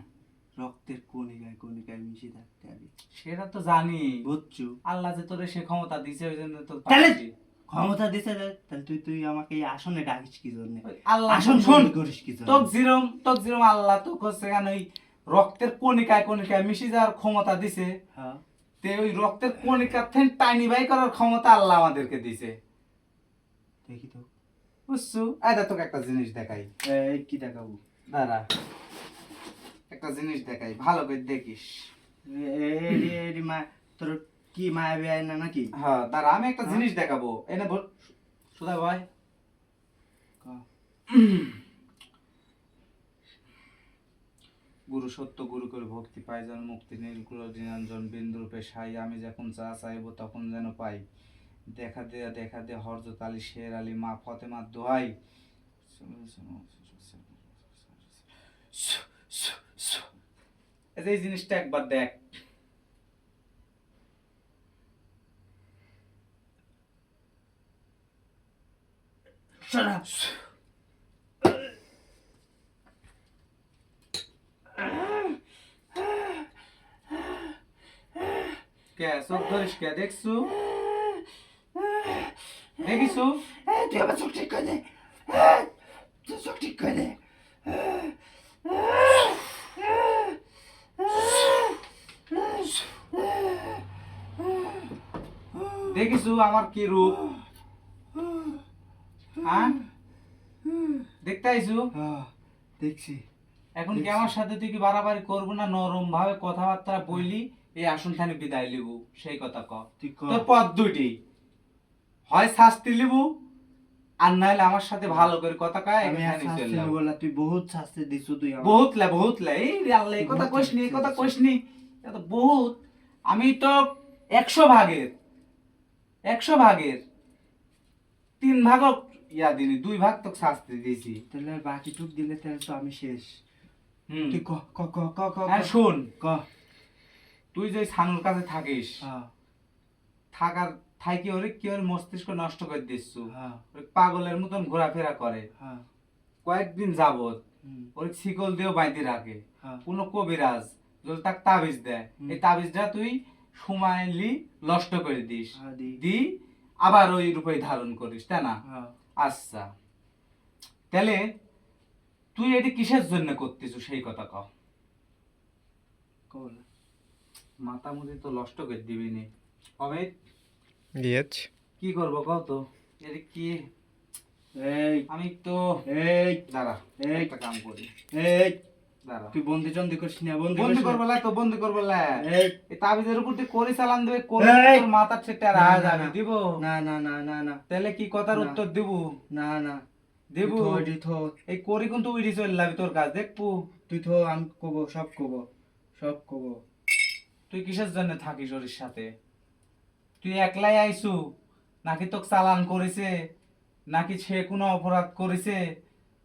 Speaker 3: রক্তের কণিকায় কণিকায় মিশে থাকতে পারি,
Speaker 1: সেটা তো জানি।
Speaker 3: বুঝছো?
Speaker 1: আল্লাহ যে তোরে সে ক্ষমতা দিছে, ওই জন্য তো
Speaker 3: তাহলে
Speaker 1: পারছি।
Speaker 3: ক্ষমতা দিছে তাহলে তুই তুই আমাকে এই আসনে ডাকিস কি জন্য?
Speaker 1: আল্লাহ
Speaker 3: আসন
Speaker 1: শোন
Speaker 3: বন্দি করিস কি জন্য?
Speaker 1: তোক যেরম আল্লাহ তো হচ্ছে কেন ওই রক্তের কণিকায় কণিকায় মিশে যাওয়ার ক্ষমতা দিছে,
Speaker 3: হ্যাঁ
Speaker 1: তে ওই রক্তের কণিকা থেকে টাইনি বাই করার ক্ষমতা আল্লাহ আমাদেরকে দিছে,
Speaker 3: দেখি তো।
Speaker 1: বুঝছো? আয় তোকে একটা জিনিস দেখাই,
Speaker 3: এই কি দেখাবো?
Speaker 1: দাঁড়া একটা জিনিস দেখাই, ভালো করে দেখিস।
Speaker 3: এরি মা তোর কি মায়া বেয়াই না নাকি?
Speaker 1: হ্যাঁ দাঁড়া, আমি একটা
Speaker 3: হ্যাঁ?
Speaker 1: জিনিস দেখাবো, এনে বল সুধা ভাই।
Speaker 3: ক।
Speaker 1: গুরু সত্য গুরু করে ভক্তি পাই যেন মুক্তি নীলকুল নিরঞ্জন বিন্দু রূপে সাই, আমি যখন চা চাইবো তখন যেন পাই, দেখা দে হরজত আলী শের আলী মা ফতেমার দোহাই। এই জিনিসটা একবার দেখ।
Speaker 3: শোনা
Speaker 1: কে চোখ ধরিস কে, দেখছু দেখিছু?
Speaker 3: তুই আমার চোখ ঠিক করে দে, তুই চোখ ঠিক করে দে।
Speaker 1: দেখিছু আমার কি রূপ? হ্যাঁ দেখতে আইছু?
Speaker 3: দেখছি।
Speaker 1: এখন কি আমার সাথে তুই কি বাড়াবাড়ি করবো না নরম ভাবে কথাবার্তা বললি এই আসন খানে বিদায় লিব, সেই কথা ক।
Speaker 3: তুই ক।
Speaker 1: তোর পথ দুইটি, হয় শাস্তি লিবু আর নাহলে আমার সাথে ভালো করে কথা কয়
Speaker 3: আমি আর
Speaker 1: এখানে
Speaker 3: শাস্তি
Speaker 1: চলে যাবো।
Speaker 3: নেবো না, তুই বহুত শাস্তি দিছু তুই আমাকে।
Speaker 1: বহুত লা এই রে আল্লাহ, এই কথা কইসনি, এই কথা কইসনি, এত বহুত। আমি তো 100 ভাগের 3 ভাগ ইয়া দিনি, 2 ভাগ তো শাস্তি দিয়েছি।
Speaker 3: তাহলে আর বাকিটুক দিলে তাহলে তো আমি শেষ।
Speaker 1: হুম
Speaker 3: তুই ক ক ক ক ক
Speaker 1: হ্যাঁ শোন,
Speaker 3: ক।
Speaker 1: তুই যে ছানুর কাছে থাকিস,
Speaker 3: হ্যাঁ
Speaker 1: থাকার থাকি ওরে কি ওর মস্তিষ্ক নষ্ট করে দিচ্ছু,
Speaker 3: হ্যাঁ
Speaker 1: ওরে পাগলের মতন ঘোরাফেরা করে,
Speaker 3: হ্যাঁ
Speaker 1: কয়েকদিন যাবত
Speaker 3: হুম,
Speaker 1: ওরে শিকল দিয়েও বাইন্ধে রাখে।
Speaker 3: হ্যাঁ
Speaker 1: কোন কবিরাজ যদি তাকে তাবিজ দেয়,
Speaker 3: হুম।
Speaker 1: এই তাবিজটা তুই সুমাইলি নষ্ট করে দিস,
Speaker 3: হ্যাঁ দি।
Speaker 1: দি আবার ওই রূপে ধারণ করিস, তাই না?
Speaker 3: হ্যাঁ
Speaker 1: আচ্ছা তাহলে তুই এটি কিসের জন্য করতেছ সেই কথা কও।
Speaker 3: কল।
Speaker 1: মাথা মুজি তো নষ্ট করে দিবি নি অমিত,
Speaker 2: ইয়েছ
Speaker 1: কি করবো কও তো, এর কি
Speaker 3: এই
Speaker 1: আমি তো
Speaker 3: এই
Speaker 1: দাঁড়া
Speaker 3: এই
Speaker 1: একটা কাম করি,
Speaker 3: এই
Speaker 1: দাঁড়া
Speaker 3: তুই বন্দি চন্দি করিস না, বন্দি
Speaker 1: বন্দি
Speaker 3: করিস না।
Speaker 1: করবো লা, তো বন্দি করবো লা।
Speaker 3: এই
Speaker 1: এই তাবিজের উপর তুই করি চালান দেবে, করে
Speaker 3: এই!
Speaker 1: তোর মাথার ছেটে আর
Speaker 3: না,
Speaker 1: আয়
Speaker 3: না,
Speaker 1: যাবে
Speaker 3: না।
Speaker 1: দিব।
Speaker 3: না না না না না
Speaker 1: তাহলে কি কথার
Speaker 3: না।
Speaker 1: উত্তর দিব?
Speaker 3: না না
Speaker 1: দিব।
Speaker 3: তুই থো, এটি থো।
Speaker 1: এই করি কিন্তু উইডি চলে যাবি তোর কাজ দেখবো।
Speaker 3: তুই থো, আমি কব, সব কব, সব কব।
Speaker 1: তুই কিসের জন্য থাকিস ওর সাথে? তুই একলাই আইছু নাকি তোকে চালান করেছে, নাকি সে কোনো অপরাধ করেছে,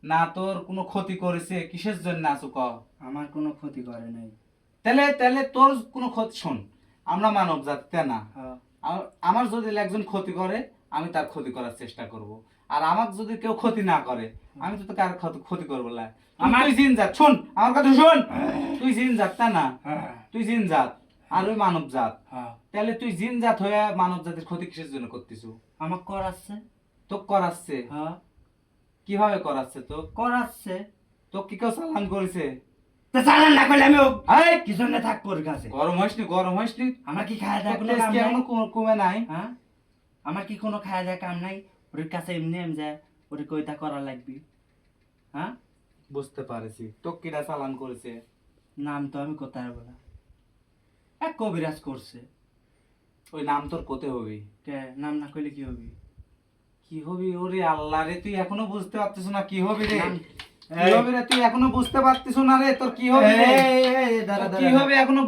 Speaker 1: না তোর কোনো ক্ষতি করেছে, কিসের জন্য আসু ক?
Speaker 3: আমার কোনো ক্ষতি করে নাই।
Speaker 1: তাহলে তাহলে তোর কোনো ক্ষতি, শোন আমরা মানব জাতি তাই না,
Speaker 3: হ্যাঁ
Speaker 1: আমার যদি একজন ক্ষতি করে আমি তার ক্ষতি করার চেষ্টা করব, আর আমার যদি কেউ ক্ষতি না করে আমি তো কার ক্ষতি করবো না। তুই জিন জাত, শোন আমার কথা শোন, তুই জিন জাত তাই না,
Speaker 3: হ্যাঁ
Speaker 1: তুই জিন জাত আর ওই মানব জাত,
Speaker 3: হ্যাঁ
Speaker 1: তাহলে তুই জিন জাত হয়ে মানব জাতির ক্ষতি কিসের জন্য করতেছু?
Speaker 3: আমার করাচ্ছে।
Speaker 1: তো করাচ্ছে,
Speaker 3: হ্যাঁ
Speaker 1: কিভাবে করাচ্ছে? তো
Speaker 3: করাচ্ছে।
Speaker 1: তো কি কেউ চালান করেছে?
Speaker 3: তা চালান না করলে আমি
Speaker 1: এই
Speaker 3: কি জন্য থাকবো ওর কাছে?
Speaker 1: গরম হইসনি, গরম হইসনি,
Speaker 3: আমার কি খাওয়া দাওয়া
Speaker 1: তোর
Speaker 3: কোনো
Speaker 1: তেজ
Speaker 3: কাম
Speaker 1: কি
Speaker 3: নাই?
Speaker 1: এখনো কমে নাই?
Speaker 3: হ্যাঁ আমার কি কোনো খাওয়া দাওয়া কাম নাই? ওর কাছে এমনি এম যায়, ওর কইতা করা লাগবি। হ্যাঁ
Speaker 1: বুঝতে পারছি, তো কিরা চালান করেছে?
Speaker 3: নাম তো আমি কোথায় বলা, এক কবিরাজ করছে।
Speaker 1: ওই নাম তোর কোতে হবি?
Speaker 3: কে নাম না কইলে কি হবি?
Speaker 1: কি হবি? ওরে আল্লাহ রে, তুই এখনো বুঝতে পারতিস না কি হবি রে?
Speaker 3: নাম-
Speaker 1: কি হবে রে? তুই এখনো বুঝতে পারতিস না রে, তোর কি হবে রে? তোর কি হবে এখনো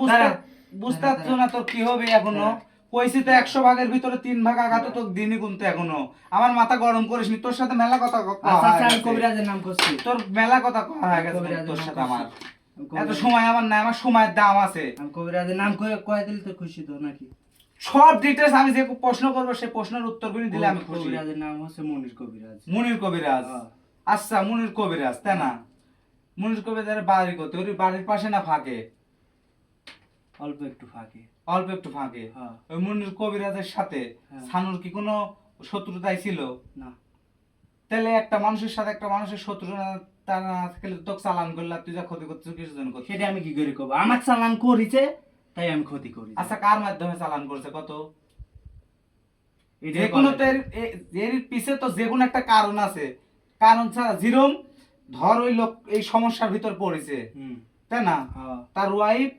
Speaker 1: বুঝতে পারছিস না, তোর কি হবে এখনো? কইছি তো 100 ভাগের ভিতরে 3 ভাগ আঘাত তোর দিনই গুনতে এখনো। আমার মাথা গরম করিস নি, তোর সাথে মেলা কথা
Speaker 3: আচ্ছা আচ্ছা আমি কবিরাজের নাম করছি।
Speaker 1: তোর মেলা কথা কওয়া হয়ে গেছে
Speaker 3: কবিরাজের
Speaker 1: তোর
Speaker 3: নাম
Speaker 1: সাথে
Speaker 3: করছি।
Speaker 1: আমার।
Speaker 3: আমি
Speaker 1: এত
Speaker 3: কবিরাজ-
Speaker 1: সময় আমার নাই, আমার সময়ের দাম আছে।
Speaker 3: আমি কবিরাজের নাম কয়ে দিলে তো খুশি তো নাকি?
Speaker 1: সব ডিটেলস আমি যে প্রশ্ন করবো সেই প্রশ্নের উত্তরগুলি দিলে আমি খুশি।
Speaker 3: কবিরাজের নাম হচ্ছে মনির কবিরাজ।
Speaker 1: মুনির কবিরাজ?
Speaker 3: হ্যাঁ।
Speaker 1: আচ্ছা মুনির কবিরাজ তাই না? মুনির কবিরাজের বাড়ি কত? ওর বাড়ির পাশে না ফাঁকে?
Speaker 3: অল্প একটু ফাঁকে।
Speaker 1: অল্প একটু ফাঁকে।
Speaker 3: হ্যাঁ
Speaker 1: ওই মুনির কবিরাজের সাথে
Speaker 3: হ্যাঁ।
Speaker 1: সানুর কি কোনো শত্রুতাই ছিল?
Speaker 3: না।
Speaker 1: তাহলে একটা মানুষের সাথে একটা মানুষের শত্রু না তার না থাকলে তোকে চালান করলে তুই যা ক্ষতি করছিস কিছু জন করছিস?
Speaker 3: সেটা আমি কি করে করবো? আমার চালান করেছে তাই আমি ক্ষতি করি।
Speaker 1: আচ্ছা কার মাধ্যমে চালান করছে কত?
Speaker 3: এটা
Speaker 1: যে কোনো তো এর পিছে তো যে কোনো একটা কারণ আছে, কারণ ছাড়া যেরম ধর ওই লোক এই সমস্যার ভিতর পড়েছে,
Speaker 3: হুম।
Speaker 1: তাই না?
Speaker 3: হ্যাঁ
Speaker 1: তার ওয়াইফ,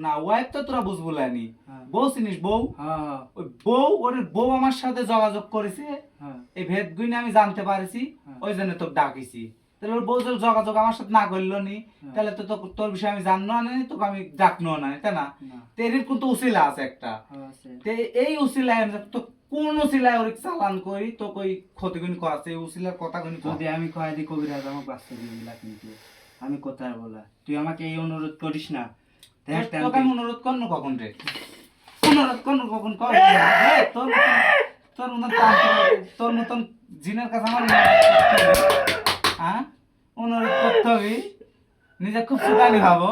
Speaker 1: না ওয়াইফ তো তোরা বুঝবো লানি,
Speaker 3: হ্যাঁ
Speaker 1: বউ চিনিস বউ?
Speaker 3: হ্যাঁ
Speaker 1: ওই বউ, ওর বউ আমার সাথে যোগাযোগ করেছে,
Speaker 3: হ্যাঁ
Speaker 1: এই ভেদ গুইনে আমি জানতে পারছি,
Speaker 3: হ্যাঁ।
Speaker 1: ওই জন্য তোকে ডাকিছি। তাহলে ওর বউ যদি যোগাযোগ আমার সাথে না করলো নি,
Speaker 3: হ্যাঁ।
Speaker 1: তাহলে তো তোর বিষয়ে আমি জানলো না, তোকে আমি ডাকনো না, তাই না?
Speaker 3: না।
Speaker 1: তো এর কিন্তু উসিলা আছে একটা,
Speaker 3: হ্যাঁ, আছে।
Speaker 1: তে এই উসিলায় তো কোন উসিলায় ওর চালান করি তো কই ক্ষতিগুণ করাছে, এই উসিলার কথা গুণ
Speaker 3: যদি আমি কয়ে দিই কবিরাজ আমাকে বাঁচতে দিবি না, কিন্তু আমি কোথায় বলা, তুই আমাকে এই অনুরোধ করিস না। দেখ
Speaker 1: তোকে আমি অনুরোধ করনো কখন রে? অনুরোধ করনো কখন কর? এই, তোর মতন তোর মতন জিনের কাছে আমার হ্যাঁ অনুরোধ করতে হবে? নিজে খুব সুদানি ভাবো,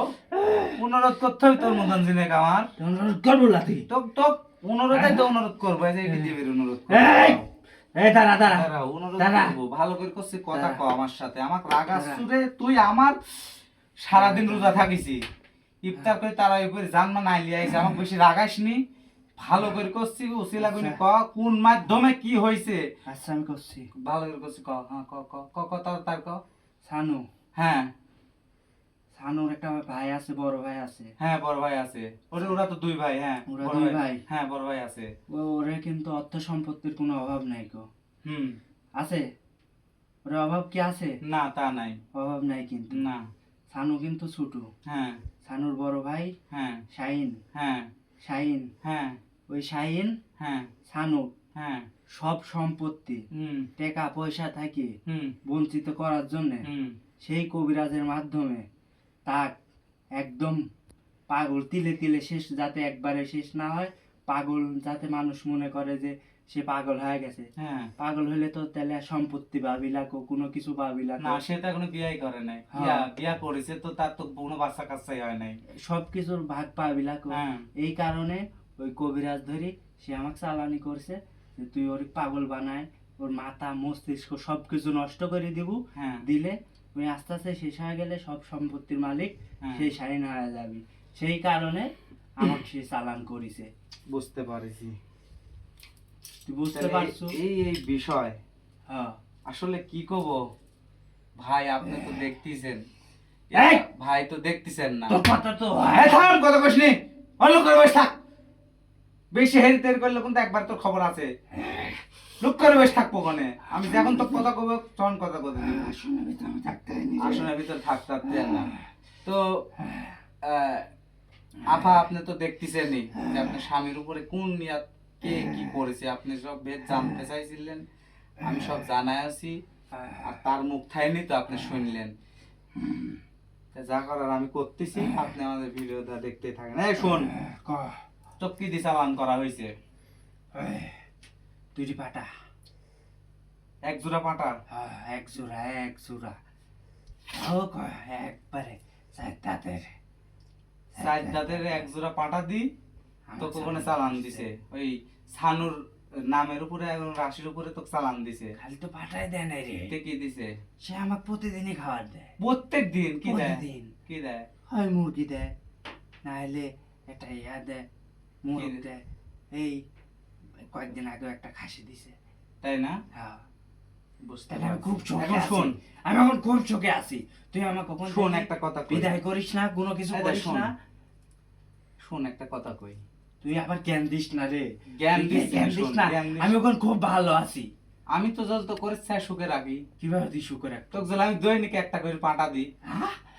Speaker 1: অনুরোধ করতে হবে তোর মতন জিনেকে আমার?
Speaker 3: অনুরোধ করবো না তুই?
Speaker 1: তো তো অনুরোধই তো অনুরোধ করবো, এই যে এই পৃথিবীর অনুরোধ করবো।
Speaker 3: এই, এই দাঁড়া দাঁড়া
Speaker 1: দাঁড়াও, অনুরোধ
Speaker 3: দাঁড়া।
Speaker 1: করবো, ভালো করে করছি কথা
Speaker 3: দাঁড়া।
Speaker 1: কও আমার সাথে, আমার রাগ
Speaker 3: দাঁড়া।
Speaker 1: আসছে, তুই আমার সারাদিন রোজা থাকিছি, ইফতার করে তারা উপরে জানমা নাই লিয়াইছে, আমাকে বেশি রাগাইসনি, ভালো করে করছি, উসিলা গুনি ক কোন মাধ্যমে কি হইছে,
Speaker 3: আচ্ছা আমি করছি।
Speaker 1: ভালো করে করছি ক, হ্যাঁ ক ক ক ক তার ক।
Speaker 3: সানু,
Speaker 1: হ্যাঁ
Speaker 3: সানুর একটা ভাই আছে, বড় ভাই আছে।
Speaker 1: হ্যাঁ বড় ভাই আছে, ওরা তো দুই ভাই, হ্যাঁ
Speaker 3: ওরা
Speaker 1: বড়
Speaker 3: দুই ভাই।
Speaker 1: হ্যাঁ বড় ভাই আছে।
Speaker 3: ওরে কিন্তু অর্থ সম্পত্তির কোনো অভাব নাই গো।
Speaker 1: হুম।
Speaker 3: আছে? ওরে অভাব কি আছে?
Speaker 1: না তা নাই।
Speaker 3: অভাব নাই কিন্তু।
Speaker 1: না।
Speaker 3: সানু কিন্তু ছোট।
Speaker 1: হ্যাঁ
Speaker 3: সানুর বড় ভাই
Speaker 1: হ্যাঁ
Speaker 3: শাহিন,
Speaker 1: হ্যাঁ
Speaker 3: শাহিন,
Speaker 1: হ্যাঁ
Speaker 3: ওই শাহিন
Speaker 1: হ্যাঁ
Speaker 3: সানু
Speaker 1: হ্যাঁ
Speaker 3: সব সম্পত্তি
Speaker 1: হুম
Speaker 3: টাকা পয়সা থেকে
Speaker 1: হুম
Speaker 3: বঞ্চিত করার জন্য
Speaker 1: হুম
Speaker 3: সেই কবিরাজের মাধ্যমে তাক একদম পাগল তিলে তিলে শেষ, যাতে একবারে শেষ না হয়, পাগল যাতে মানুষ মনে করে যে সে পাগল হয়ে গেছে।
Speaker 1: হ্যাঁ।
Speaker 3: পাগল হইলে তো তাহলে আর সম্পত্তি পাবি লাগো, কোনো কিছু পাবি
Speaker 1: না
Speaker 3: লাগো,
Speaker 1: সে তো এখনো বিয়াই করে নাই,
Speaker 3: হ্যাঁ।
Speaker 1: বিয়া করেছে তো তার তো কোনো বাচ্চা কাচ্চাই হয় নাই।
Speaker 3: সবকিছুর ভাগ পাবি লাগো।
Speaker 1: হ্যাঁ।
Speaker 3: এই কারণে ওই কবিরাজ ধরি সে আমাকে চালানি করছে যে তুই ওর পাগল বানায়, ওর মাথা মস্তিষ্ক সবকিছু নষ্ট করে দিব,
Speaker 1: হ্যাঁ
Speaker 3: দিলে ওই আস্তে আস্তে শেষ হয়ে গেলে সব সম্পত্তির মালিক
Speaker 1: হ্যাঁ।
Speaker 3: সেই স্বাধীন হয়ে যাবি। সেই কারণে আমাকে সে চালান করেছে।
Speaker 1: বুঝতে পারছি।
Speaker 3: তুই বুঝতে
Speaker 1: তাহলে
Speaker 3: পারছো?
Speaker 1: এই এই বিষয়
Speaker 3: হ্যাঁ।
Speaker 1: আসলে কি কব ভাই, আপনি তো দেখতেছেন,
Speaker 3: এই!
Speaker 1: ভাই তো দেখতেছেন না।
Speaker 3: তোর কথা তো
Speaker 1: এই থাম, কথা কইস নি, অন্য করে বসে থাক, বেশি হেরি তেরি করলে কিন্তু একবার তোর খবর আছে, লুক করে বসে থাকবো কোনে, আমি যখন তো কথা কব তখন কথা কথা দিব,
Speaker 3: আসনের ভিতরে আমি থাকতে পারিনি রে।
Speaker 1: আসনের ভিতর থাকতে না। তো আপা আপনি তো দেখতেছেনই যে আপনার স্বামীর উপরে কোন নিয়াত কে কি করেছে, আপনি সব ভেদ জানতে চাইছিলেন, আমি সব জানাই আছি, আর তার মুখ থাইনি তো আপনি শুনলেন, তা যা করার আমি করতেছি, আপনি আমাদের ভিডিওটা দেখতে থাকেন। এই শোন,
Speaker 3: ক,
Speaker 1: তো কি দিয়ে চালান করা হয়েছে?
Speaker 3: এই, দুইটি পাটা,
Speaker 1: এক জোড়া পাটা?
Speaker 3: এক জোড়া, এক জোড়া, ও কয় একবারে চার দাঁতের,
Speaker 1: সাইড দাঁতের এক জোড়া পাটা দি তো কোনে চালান দিছে, ওই ছানুর নামের উপরে এবং রাশির উপরে তো চালান দিছে।
Speaker 3: খালি তো পাটাই দেয় নাই রে,
Speaker 1: তে কি দিছে?
Speaker 3: সে আমাকে প্রতিদিনই খাবার দেয়।
Speaker 1: প্রত্যেক দিন কি দেয়?
Speaker 3: প্রতিদিন
Speaker 1: কি দেয়?
Speaker 3: হয় মুরগি দেয়, না হলে একটা ইয়া দেয়, মোরগ
Speaker 1: কি?
Speaker 3: দেয়। এই কয়েকদিন আগে একটা খাসি দিছে।
Speaker 1: তাই না?
Speaker 3: হ্যাঁ।
Speaker 1: বুঝতে
Speaker 3: তাহলে আমি
Speaker 1: পারছি।
Speaker 3: খুব চোখে
Speaker 1: এখন
Speaker 3: আছি।
Speaker 1: শোন,
Speaker 3: আমি এখন খুব চোখে আছি, তুই আমাকে কখন
Speaker 1: শোন
Speaker 3: থেকে
Speaker 1: একটা কথা কই।
Speaker 3: বিদায় করিস না, কোনো কিছু
Speaker 1: এই দেখ,
Speaker 3: করিস
Speaker 1: শোন।
Speaker 3: না।
Speaker 1: শোন একটা কথা কই।
Speaker 3: তুই আবার জ্ঞান দিস না রে,
Speaker 1: জ্ঞান
Speaker 3: তুই
Speaker 1: দিচ্ছি,
Speaker 3: জ্ঞান দিস
Speaker 1: শোন,
Speaker 3: না।
Speaker 1: জ্ঞান দিচ্ছি।
Speaker 3: আমি ওখানে খুব ভালো আছি।
Speaker 1: আমি তো জল তো করে চাই সুখে রাখি,
Speaker 3: কিভাবে তুই শুকর একটা
Speaker 1: তোকে জল আমি দৈনিক একটা করে পাটা দিই,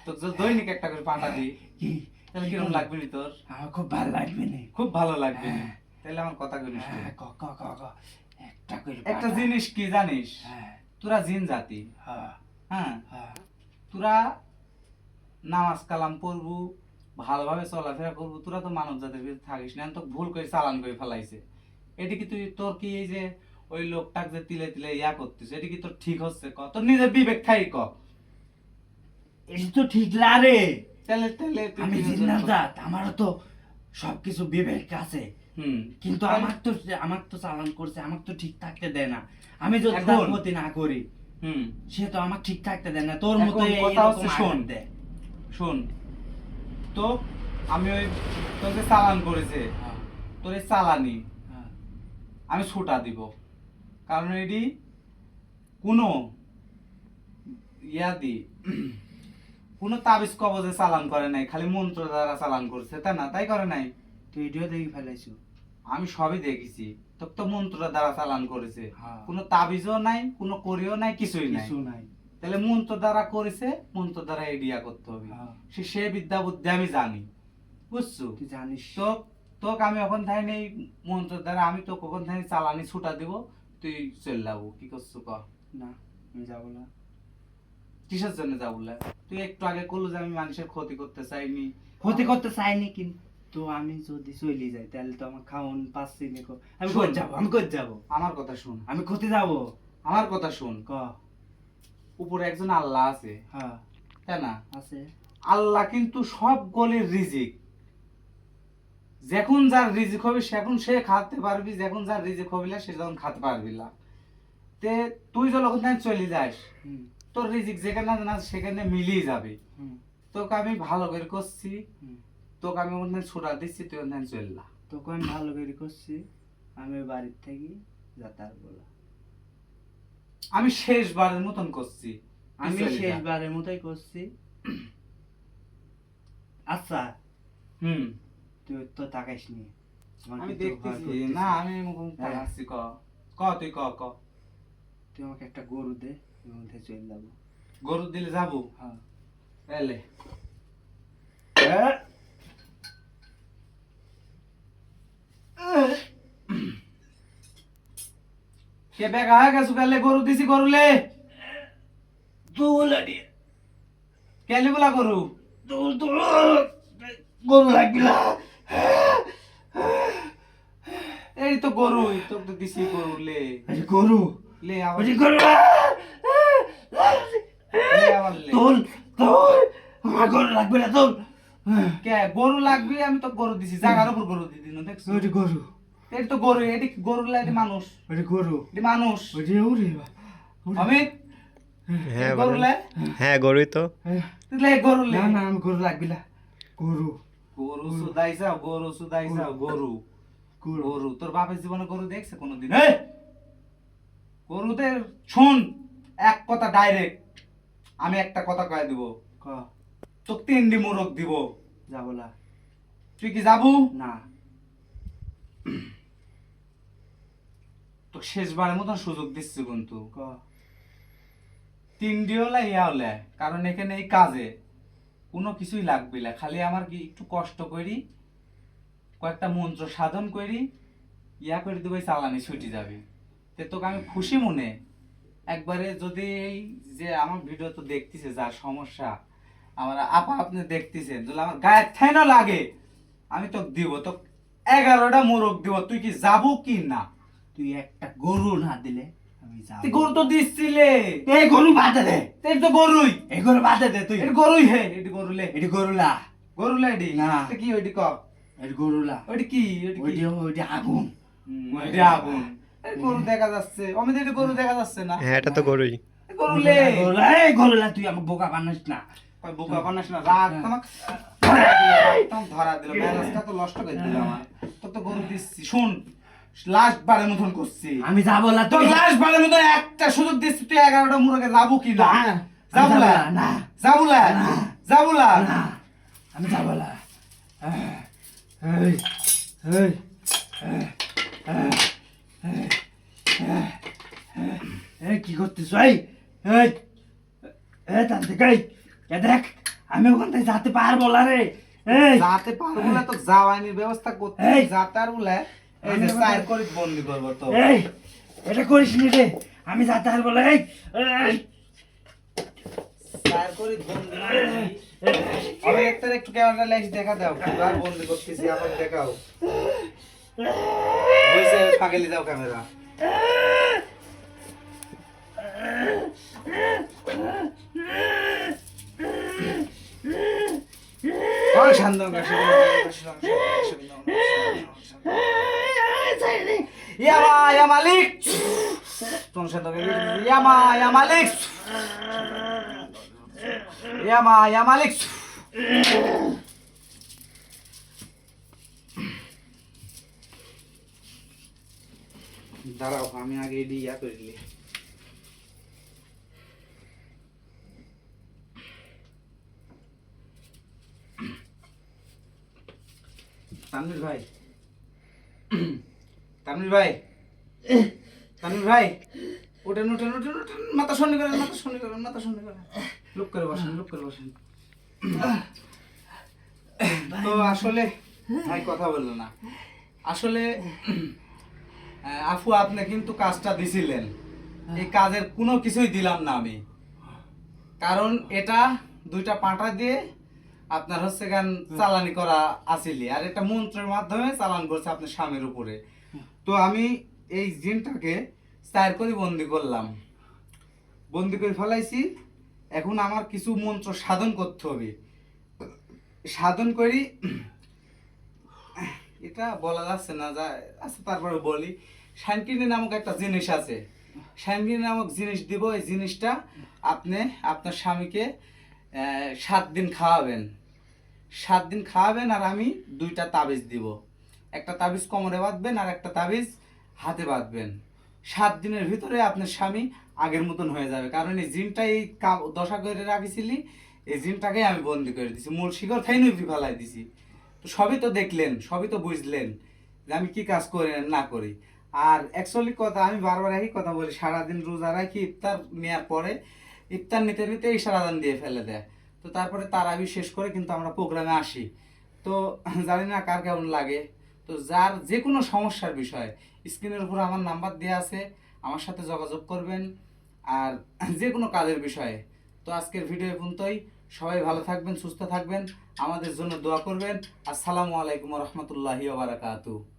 Speaker 1: তোকে জল দৈনিক একটা করে পাটা দিই,
Speaker 3: কি
Speaker 1: তাহলে কিরকম লাগবে নি তোর?
Speaker 3: আমার খুব ভালো লাগবে না।
Speaker 1: খুব ভালো লাগবে নি।
Speaker 3: হ্যাঁ।
Speaker 1: তাহলে আমার কথা কইনিস তুই।
Speaker 3: ক ক ক ক একটা করে
Speaker 1: একটা
Speaker 3: পাঠা।
Speaker 1: জিনিস কি জানিস,
Speaker 3: হ্যাঁ
Speaker 1: তোরা জিন জাতি,
Speaker 3: হ্যাঁ
Speaker 1: হ্যাঁ,
Speaker 3: হ্যাঁ
Speaker 1: তোরা নামাজ কালাম পড়বু, ভালোভাবে চলাফেরা করবো, তোরা তো মানব জাতির ভিতরে থাকিস না, তো ভুল করে চালান করে ফেলাইছে। এটি কি তুই, তোর কি এই যে ওই লোকটাক যে তিলে তিলে ইয়া করতিস, এটি কি তোর ঠিক হচ্ছে? ক তোর নিজের বিবেক থাই ক।
Speaker 3: এটা তো ঠিক লাগে।
Speaker 1: তাহলে তাহলে তুই
Speaker 3: আমি
Speaker 1: কি
Speaker 3: জিন্নাত
Speaker 1: করছিস?
Speaker 3: জাত, আমারও তো সবকিছু বিবেক আছে, কিন্তু আমার তো চালান করছে, আমাকে তো ঠিক থাকতে দেয় না। আমি যদি
Speaker 1: এখন-
Speaker 3: তার ক্ষতি না করি
Speaker 1: হুম
Speaker 3: সে তো আমার ঠিক থাকতে দেয় না। তোর
Speaker 1: এখন
Speaker 3: মতো
Speaker 1: কথা হচ্ছে শোন।
Speaker 3: দেয়।
Speaker 1: শোন, তো আমি ওই তোকে চালান করেছে, তোর এই চালানি আমি ছুটা দিব, কারণ এটি কোনো ইয়াদি কোনো তাবিজ কবজে চালান করে নাই, খালি মন্ত্র দ্বারা চালান করছে, তাই না? তাই করে নাই?
Speaker 3: তুই ভিডিও দেখি ফেলাইছো।
Speaker 1: আমি সবই দেখেছি, তোর তো মন্ত্র দ্বারা চালান করেছে,
Speaker 3: হ্যাঁ।
Speaker 1: কোনো তাবিজও নাই, কোনো করিও নাই, কিছুই নাই।
Speaker 3: কিছু নাই।
Speaker 1: তাহলে মন্ত্র দ্বারা করেছে, মন্ত্র দ্বারা এডিয়া করতে হবে।
Speaker 3: হ্যাঁ।
Speaker 1: সে বিদ্যা বুদ্ধি আমি জানি, বুঝছো?
Speaker 3: তুই জানিস
Speaker 1: তো তোকে আমি ওখান থেকে নেই মন্ত্র দ্বারা, আমি তো ওখান থেকে চালানি ছুটা দিব, তুই চলে যাবো। কি করছো ক?
Speaker 3: না, আমি যাবো না।
Speaker 1: কিসের জন্য যাবো? তুই একটু আগে করলো যে আমি মানুষের ক্ষতি করতে চাইনি।
Speaker 3: ক্ষতি করতে চাইনি, কিন্তু আমি যদি চলে যাই তাহলে তো আমার খাওন পাচ্ছি না। আমি
Speaker 1: শোন।
Speaker 3: কই যাবো, আমি কই যাবো?
Speaker 1: আমার কথা শুন,
Speaker 3: আমি ক্ষতি যাবো।
Speaker 1: আমার কথা শুন।
Speaker 3: ক।
Speaker 1: উপরে একজন আল্লাহ আছে,
Speaker 3: হ্যাঁ
Speaker 1: তাই না?
Speaker 3: আছে।
Speaker 1: আল্লাহ কিন্তু সব গলের রিজিক, যখন যার রিজিক হবে সেখন সে খাতে পারবি, যখন যার রিজিক হবে না সে যখন খাতে পারবি না। তে তুই যখন তাই চলে যাস,
Speaker 3: হুম
Speaker 1: তোর রিজিক যেখানে না সেখানে মিলিয়ে যাবে।
Speaker 3: হুম
Speaker 1: তোকে আমি ভালো করে করছি,
Speaker 3: হুম।
Speaker 1: তোকে আমি ওখানে ছোটা দিচ্ছি, তুই ওখানে চললা।
Speaker 3: তোকে আমি ভালো করে করছি, আমি বাড়ির থেকে যাতায়াত বলা।
Speaker 1: আমি শেষবারের মতন করছি, তুই
Speaker 3: আমি
Speaker 1: চলে যা।
Speaker 3: শেষবারের মতোই করছি। আচ্ছা,
Speaker 1: হুম
Speaker 3: তুই তো তাকাইস নি। আমার
Speaker 1: আমি
Speaker 3: কিন্তু ভয়
Speaker 1: দেখতেছি
Speaker 3: করতেছে।
Speaker 1: না, আমি মুখ
Speaker 3: হ্যাঁ।
Speaker 1: তাকাচ্ছি। ক ক তুই ক ক।
Speaker 3: তুই আমাকে একটা গরু দে, আমি মধ্যে চলে যাবো।
Speaker 1: গরু দিলে যাবো?
Speaker 3: হ্যাঁ।
Speaker 1: এলে কে বেগা হয়ে গেছো? কালে গরু দিছি, গরুলে কেলি বলা গরু
Speaker 3: গরু লাগবি না।
Speaker 1: এই তো গরু, তোকে তো দিছি গরু। লে
Speaker 3: গরু,
Speaker 1: লে আবার
Speaker 3: গরু।
Speaker 1: লে আবার লে।
Speaker 3: তোল তোল, আমার গরু লাগবে না, তোল।
Speaker 1: কে গরু লাগবে? আমি তো গরু দিছি, জাগার উপর গরু দিদি না, দেখছো?
Speaker 3: ওইটি গরু,
Speaker 1: এটি তো গরু, এটি গরু লা, এটি মানুষ,
Speaker 3: ওইটি গরু,
Speaker 1: এটি মানুষ।
Speaker 3: ওইটি উড়ে
Speaker 1: অমিত
Speaker 2: হ্যাঁ
Speaker 1: গরু
Speaker 2: বলেন।
Speaker 1: লে,
Speaker 2: হ্যাঁ গরুই তো।
Speaker 1: লে গরু লে।
Speaker 3: না না, আমি গরু লাগবি না। গরু
Speaker 1: গরু সুদাই যাও, গরু সুদাই যাও, গরু
Speaker 3: গরু
Speaker 1: গরু। তোর বাপের জীবনে গরু দেখছে কোনোদিন? গরুদের শুন, এক কথা ডাইরেক্ট, আমি একটা কথা কয়ে দিব,
Speaker 3: ক।
Speaker 1: তোকে 3টি মোরগ দিব,
Speaker 3: যাবো না।
Speaker 1: তুই কি যাবো?
Speaker 3: না।
Speaker 1: তোকে শেষবারের মতন সুযোগ দিচ্ছি কিন্তু।
Speaker 3: ক।
Speaker 1: 3টি হলে ইয়া হলে, কারণ এখানে এই কাজে কোনো কিছুই লাগবে না, খালি আমার কি একটু কষ্ট করি, কয়েকটা মন্ত্র সাধন করি, ইয়া করে দেবো, চালানি ছুটি যাবে। তে তোকে আমি খুশি মনে একবারে, যদি এই যে আমার ভিডিও তো দেখতেছে, যার সমস্যা আমার আপা আপনি দেখতেছেন, যদি আমার গায়ে ঠেনো লাগে আমি তোকে দিব, তো 11টা মোরগ দিব। তুই কি যাবো কি না?
Speaker 3: তুই একটা গরু না দিলে আমি যাবো।
Speaker 1: তুই গরু তো দিচ্ছিলে,
Speaker 3: এই গরু বাদে দে,
Speaker 1: এই তো গরুই,
Speaker 3: এই গরু বাদে দে তুই।
Speaker 1: এটি গরুই হে, এটি গরুলে,
Speaker 3: এটি গরুলা,
Speaker 1: গরুলে এটি
Speaker 3: না।
Speaker 1: তো কি ওইটি ক?
Speaker 3: এটি গরুলা,
Speaker 1: ওইটি কি? ওইটি
Speaker 3: ওইটি
Speaker 1: কি?
Speaker 3: ওইটি আগুন।
Speaker 1: ওইটি আগুন। এই গরু দেখা যাচ্ছে, অমিত এটি গরু দেখা যাচ্ছে না?
Speaker 2: হ্যাঁ এটা তো গরুই।
Speaker 1: এই গরুলে
Speaker 3: গরুলা, এই গরুলা, তুই আমাকে বোকা বানাস না।
Speaker 1: কই বোকা বানাস না, রাগ তোমাক একদম ধরা দিল, মেজাজটা তো নষ্ট করে দিল আমার। তোর তো গরু দিচ্ছি, শুন, লাস্ট বারের মতন করছি,
Speaker 3: আমি যাবো না।
Speaker 1: তোর
Speaker 3: তুই
Speaker 1: লাস্ট বারের মতন একটা সুযোগ দিচ্ছি, তুই 11টা মুরগে যাবো কি না?
Speaker 3: না,
Speaker 1: যাবো না,
Speaker 3: না,
Speaker 1: যাবো না,
Speaker 3: না।
Speaker 1: যাবো না।
Speaker 3: না, আমি যাবো না। এই, এই, এই কি করতেছ? এই এই এই তান্ত্রিক, এই দেখ, আমি ওখান থেকে যেতে পারবো না রে। এই
Speaker 1: যাতে পারবো না তো যাওয়ানির ব্যবস্থা করতে,
Speaker 3: এই।
Speaker 1: যাতে আর বলে এই যে সাইড করে বন্দি করবো তো।
Speaker 3: এই, এটা করিস নি রে, আমি যেতে পারবো না। এই এই,
Speaker 1: সাইড করে বন্দি না করি। আমি একটু ক্যামেরা লাইট দেখা দাও, আর বন্দি করতেছি, আবার দেখাও। বইসে পাগলি দাও ক্যামেরা। শান্ত ইয়া মালিক তোমার সাথে ইয়া মালিক ইয়া মালিক দাঁড়াও আমি আগে এডি ইয়া করিলি তানভীর ভাই তানভীর ভাই তানভীর ভাই ওঠেন ওঠেন ওঠেন ওঠেন মাথা সন্নি করেন মাথা সন্নি করেন মাথা সন্নি করেন লুক করে বসেন লুক করে বসেন তো আসলে ভাই কথা বললো না আসলে আফু আপনি কিন্তু কাজটা দিছিলেন এই কাজের কোনো কিছুই দিলাম না আমি কারণ এটা দুইটা পাঁটা দিয়ে আপনার হচ্ছে গান চালানি করা আসিলি আর এটা মন্ত্রের মাধ্যমে চালান করছে আপনার স্বামীর উপরে তো আমি এই জিনটাকে চার করে বন্দি করলাম বন্দি করে ফেলাইছি এখন আমার কিছু মন্ত্র সাধন করতে হবে সাধন করি এটা বলা যাচ্ছে না যা আচ্ছা তারপরে বলি শানকিনি নামক একটা জিনিস আছে শানকিনি নামক জিনিস দিব এই জিনিসটা আপনি আপনার স্বামীকে 7 দিন খাওয়াবেন 7 দিন খাওয়াবেন আর আমি 2টা তাবিজ দিব একটা তাবিজ কোমরে বাঁধবেন আর একটা তাবিজ হাতে বাঁধবেন 7 দিনের ভিতরে আপনার স্বামী আগের মতন হয়ে যাবে কারণ এই জিনটা এই দশা করে রাখিছিলি এই জিনটাকে আমি বন্দি করে দিছি মূল শিকড় থাই নই ফেলাই দিছি তো সবই তো দেখলেন সবই তো বুঝলেন যে আমি কি কাজ করি না করি আর অ্যাকচুয়ালি কথা আমি বারবার একই কথা বলি সারাদিন রোজা রাখি ইফতার নেওয়ার পরে ইফতার নিতে নিতে ইশারাদান দিয়ে ফেলে দেয় তো তারপরে তারাবি শেষ করে কিন্তু আমরা প্রোগ্রামে আসি তো জানি না কার কেমন লাগে তো যার যে কোনো সমস্যার বিষয় স্ক্রিনের উপর আমার নাম্বার দেওয়া আছে আমার সাথে যোগাযোগ করবেন আর যে কোনো কাজের বিষয়ে তো আজকের ভিডিও পর্যন্তই সবাই ভালো থাকবেন সুস্থ থাকবেন আমাদের জন্য দোয়া করবেন আসসালামু আলাইকুম রহমতুল্লাহি ওয়া বারাকাতুহু